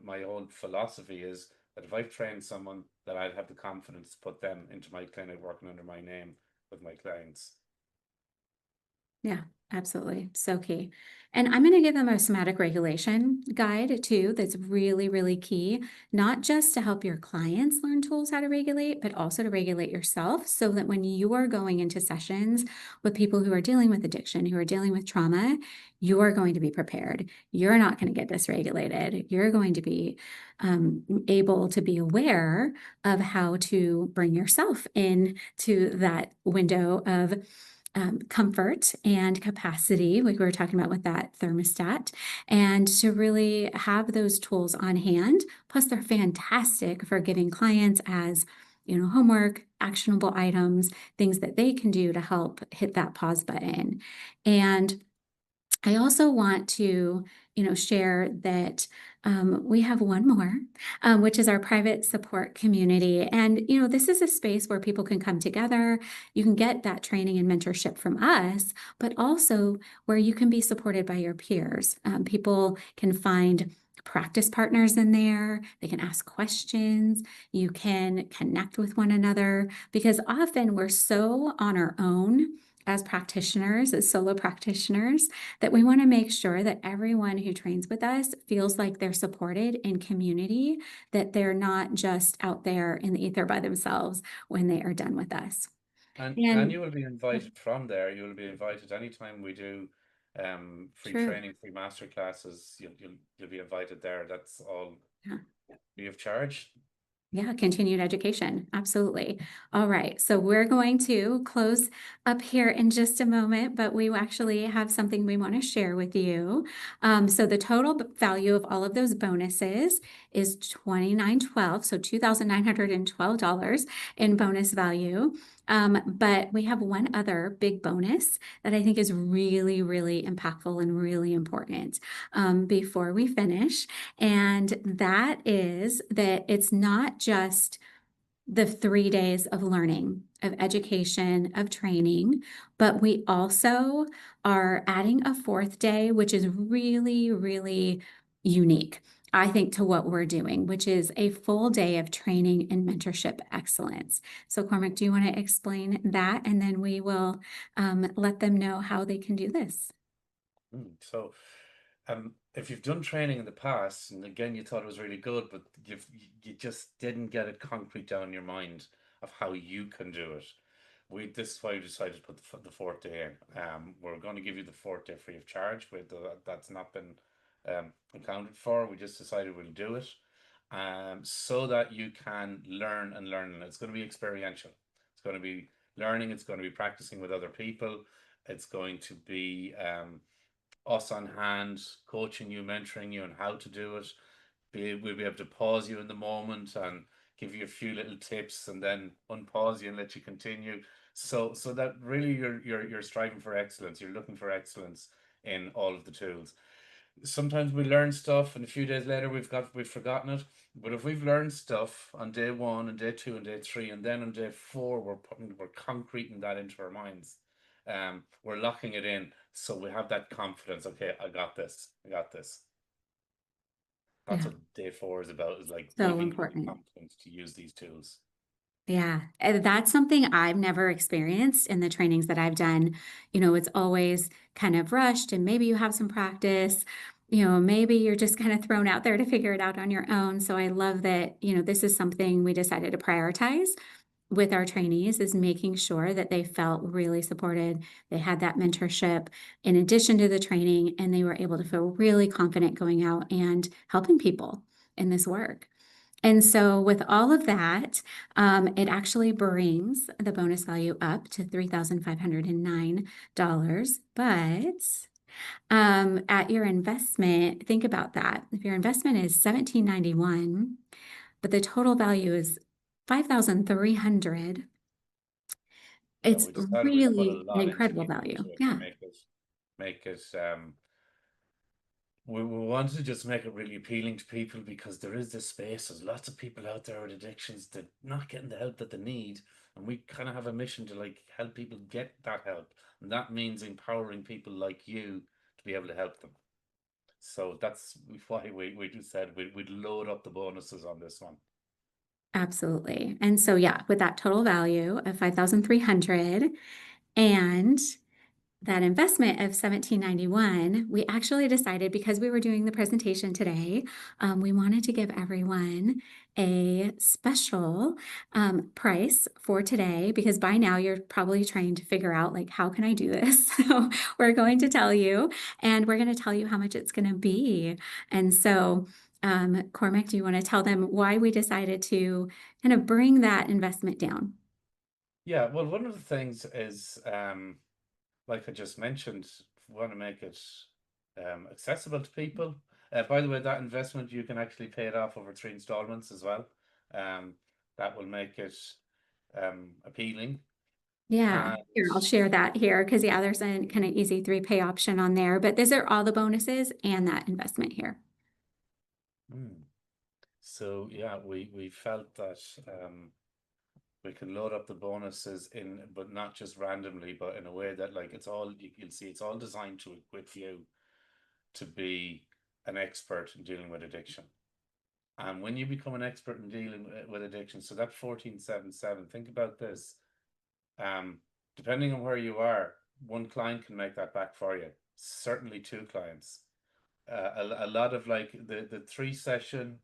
S3: My whole philosophy is that if I've trained someone, that I'd have the confidence to put them into my clinic working under my name with my clients.
S1: Yeah, absolutely. So key. And I'm going to give them a somatic regulation guide too, that's really, really key, not just to help your clients learn tools how to regulate, but also to regulate yourself so that when you are going into sessions with people who are dealing with addiction, who are dealing with trauma, you are going to be prepared. You're not going to get dysregulated. You're going to be able to be aware of how to bring yourself into that window of comfort and capacity, like we were talking about with that thermostat, and to really have those tools on hand. Plus, they're fantastic for giving clients as homework, actionable items, things that they can do to help hit that pause button. And I also want to, share that we have one more, which is our private support community. And, this is a space where people can come together. You can get that training and mentorship from us, but also where you can be supported by your peers. People can find practice partners in there. They can ask questions. You can connect with one another because often we're so on our own as practitioners, as solo practitioners, that we want to make sure that everyone who trains with us feels like they're supported in community, that they're not just out there in the ether by themselves when they are done with us.
S3: And
S1: And
S3: you will be invited from there. You will be invited anytime we do free
S1: true.
S3: training, free master classes. You'll be invited there. That's all
S1: Yeah.
S3: free of charge.
S1: Yeah, continued education. Absolutely. All right. So we're going to close up here in just a moment, but we actually have something we want to share with you. So the total value of all of those bonuses is $29.12, so $2,912 in bonus value. But we have one other big bonus that I think is really, really impactful and really important before we finish. And that is that it's not just the 3 days of learning, of education, of training, but we also are adding a fourth day, which is really, really unique, I think, to what we're doing, which is a full day of training and mentorship excellence. So, Cormac, do you want to explain that? And then we will let them know how they can do this.
S3: So, if you've done training in the past, and again you thought it was really good, but you just didn't get it concrete down in your mind of how you can do it, this is why we decided to put the fourth day in. We're going to give you the fourth day free of charge. That's not been accounted for. We just decided we'll do it, so that you can learn and learn. And it's going to be experiential. It's going to be learning. It's going to be practicing with other people. It's going to be us on hand, coaching you, mentoring you on how to do it. We'll be able to pause you in the moment and give you a few little tips, and then unpause you and let you continue. So that really you're striving for excellence. You're looking for excellence in all of the tools. Sometimes we learn stuff, and a few days later we've forgotten it. But if we've learned stuff on day one and day two and day three, and then on day four we're concreting that into our minds, we're locking it in, so we have that confidence. Okay, I got this. I got this. That's
S1: Yeah,
S3: what day four is about. Is like
S1: so
S3: giving you the
S1: important.
S3: confidence to use these tools.
S1: Yeah, and that's something I've never experienced in the trainings that I've done. It's always kind of rushed, and maybe you have some practice, maybe you're just kind of thrown out there to figure it out on your own. So I love that, this is something we decided to prioritize with our trainees, is making sure that they felt really supported. They had that mentorship in addition to the training, and they were able to feel really confident going out and helping people in this work. And so with all of that, it actually brings the bonus value up to $3,509. But at your investment, think about that. If your investment is $1,791, but the total value is $5,300,
S3: Yeah,
S1: it's
S3: we decided we'd put a
S1: really an
S3: lot
S1: incredible
S3: into
S1: value.
S3: it to
S1: Yeah,
S3: make it we wanted to just make it really appealing to people, because there is this space. There's lots of people out there with addictions that not getting the help that they need, and we kind of have a mission to like help people get that help, and that means empowering people like you to be able to help them. So that's why we just said we'd load up the bonuses on this one.
S1: absolutely. And so, yeah, with that total value of 5,300 and that investment of $1,791, we actually decided, because we were doing the presentation today, we wanted to give everyone a special price for today, because by now you're probably trying to figure out, like, how can I do this? So we're going to tell you, and we're going to tell you how much it's going to be. And so, Cormac, do you want to tell them why we decided to kind of bring that investment down?
S3: Yeah, well, one of the things is, like I just mentioned, we want to make it accessible to people. By the way, that investment, you can actually pay it off over 3 installments as well. Um, that will make it appealing.
S1: Yeah,
S3: And
S1: here, I'll share that here, because yeah, there's a kind of easy 3-pay option on there, but these are all the bonuses and that investment here.
S3: so yeah, we felt that we can load up the bonuses in, but not just randomly, but in a way that, like, it's all, you'll see, it's all designed to equip you to be an expert in dealing with addiction. And when you become an expert in dealing with addiction, so that 1477, think about this. Depending on where you are, one client can make that back for you. Certainly 2 clients. A lot of, like, the 3 session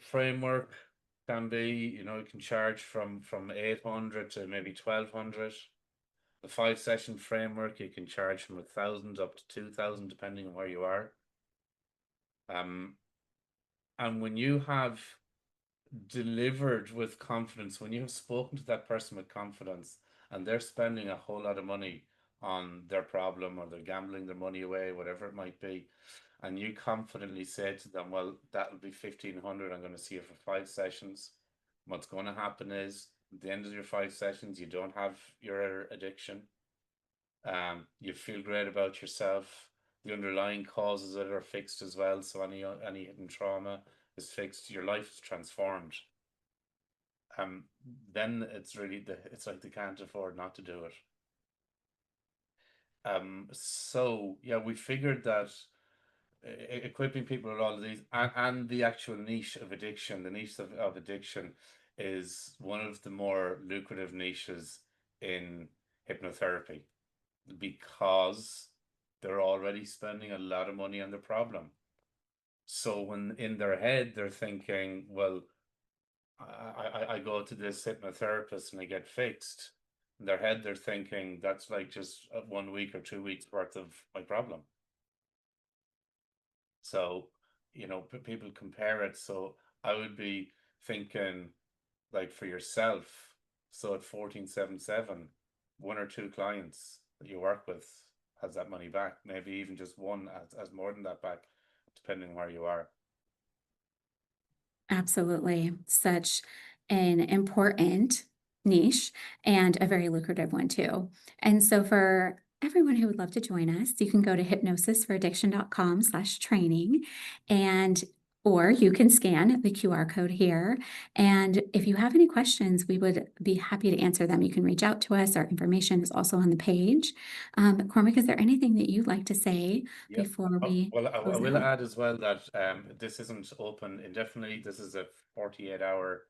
S3: framework can be, you can charge from 800 to maybe 1,200. The 5 session framework, you can charge from 1,000 up to 2,000, depending on where you are. And when you have delivered with confidence, when you have spoken to that person with confidence, and they're spending a whole lot of money on their problem, or they're gambling their money away, whatever it might be, and you confidently say to them, well, that'll be 1,500, I'm going to see you for 5 sessions. What's going to happen is, at the end of your 5 sessions, you don't have your addiction. You feel great about yourself. The underlying causes that are fixed as well. So any hidden trauma is fixed. Your life is transformed. Then it's really it's like they can't afford not to do it. So yeah, we figured that equipping people with all of these, and the actual niche of addiction, the niche of addiction is one of the more lucrative niches in hypnotherapy, because they're already spending a lot of money on the problem. So when in their head they're thinking, well, I go to this hypnotherapist and I get fixed. In their head they're thinking that's like just 1 week or 2 weeks worth of my problem. So, people compare it. So I would be thinking, like, for yourself, so at 1477, 1 or 2 clients that you work with has that money back. Maybe even just one has more than that back, depending where you are.
S1: Absolutely. Such an important niche and a very lucrative one too. And so for everyone who would love to join us, you can go to hypnosisforaddiction.com/training, and or you can scan the QR code here. And if you have any questions, we would be happy to answer them. You can reach out to us. Our information is also on the page. Cormac, is there anything that you'd like to say
S3: Yep.
S1: before we
S3: Well, I
S1: close
S3: will
S1: out?
S3: add as well that this isn't open indefinitely. This is a 48-hour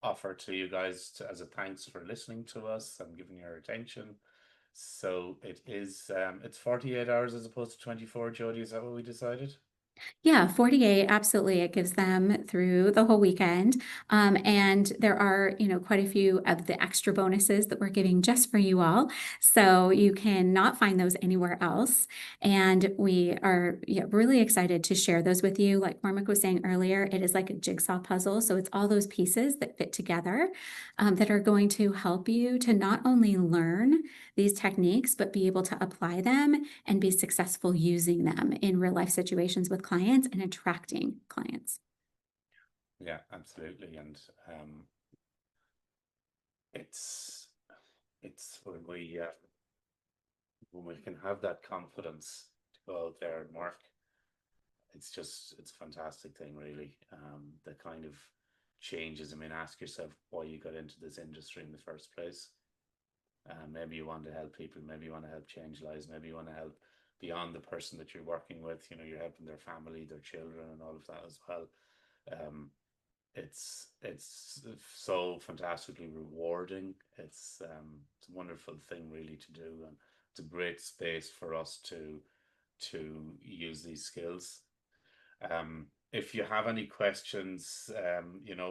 S3: offer to you guys as a thanks for listening to us and giving your attention. So it is it's 48 hours as opposed to 24, Jodie. Is that what we decided?
S1: Yeah, 48, absolutely. It gives them through the whole weekend. And there are, quite a few of the extra bonuses that we're giving just for you all. So you cannot find those anywhere else. And we are really excited to share those with you. Like Cormac was saying earlier, it is like a jigsaw puzzle. So it's all those pieces that fit together that are going to help you to not only learn these techniques, but be able to apply them and be successful using them in real life situations with clients and attracting clients.
S3: Yeah, absolutely. And it's when we can have that confidence to go out there and work, it's a fantastic thing, really. The kind of changes. I mean, ask yourself why you got into this industry in the first place. Maybe you want to help people, maybe you want to help change lives, maybe you want to help beyond the person that you're working with. You're helping their family, their children, and all of that as well. It's so fantastically rewarding. It's a wonderful thing really to do, and it's a great space for us to use these skills. If you have any questions,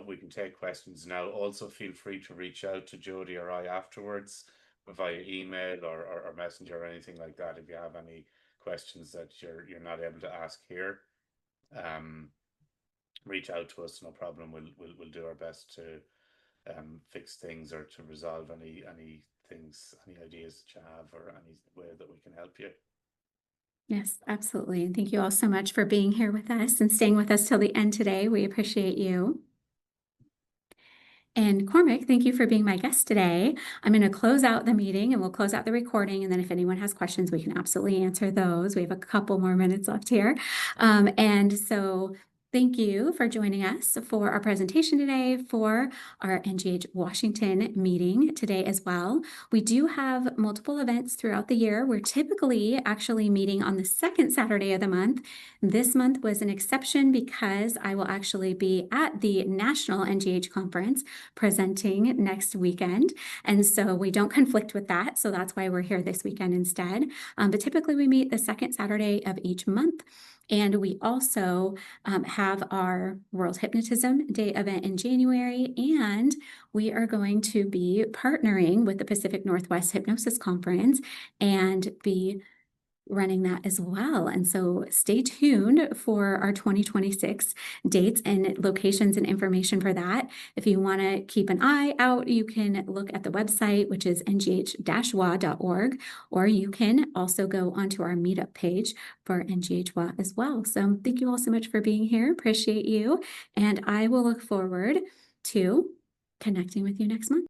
S3: we can take questions now. Also, feel free to reach out to Jodie or I afterwards via email or messenger or anything like that. If you have any questions that you're not able to ask here, reach out to us. No problem. We'll do our best to fix things or to resolve any things, any ideas that you have, or any way that we can help you.
S1: Yes, absolutely. And thank you all so much for being here with us and staying with us till the end today. We appreciate you. And Cormac, thank you for being my guest today. I'm going to close out the meeting and we'll close out the recording. And then if anyone has questions, we can absolutely answer those. We have a couple more minutes left here. And so thank you for joining us for our presentation today for our NGH Washington meeting today as well. We do have multiple events throughout the year. We're typically actually meeting on the second Saturday of the month. This month was an exception because I will actually be at the National NGH Conference presenting next weekend. And so we don't conflict with that. So that's why we're here this weekend instead. But typically we meet the second Saturday of each month. And we also have our World Hypnotism Day event in January. And we are going to be partnering with the Pacific Northwest Hypnosis Conference and be running that as well. And so stay tuned for our 2026 dates and locations and information for that. If you want to keep an eye out, you can look at the website, which is ngh-wa.org, or you can also go onto our meetup page for NGH-WA as well. So thank you all so much for being here. Appreciate you. And I will look forward to connecting with you next month.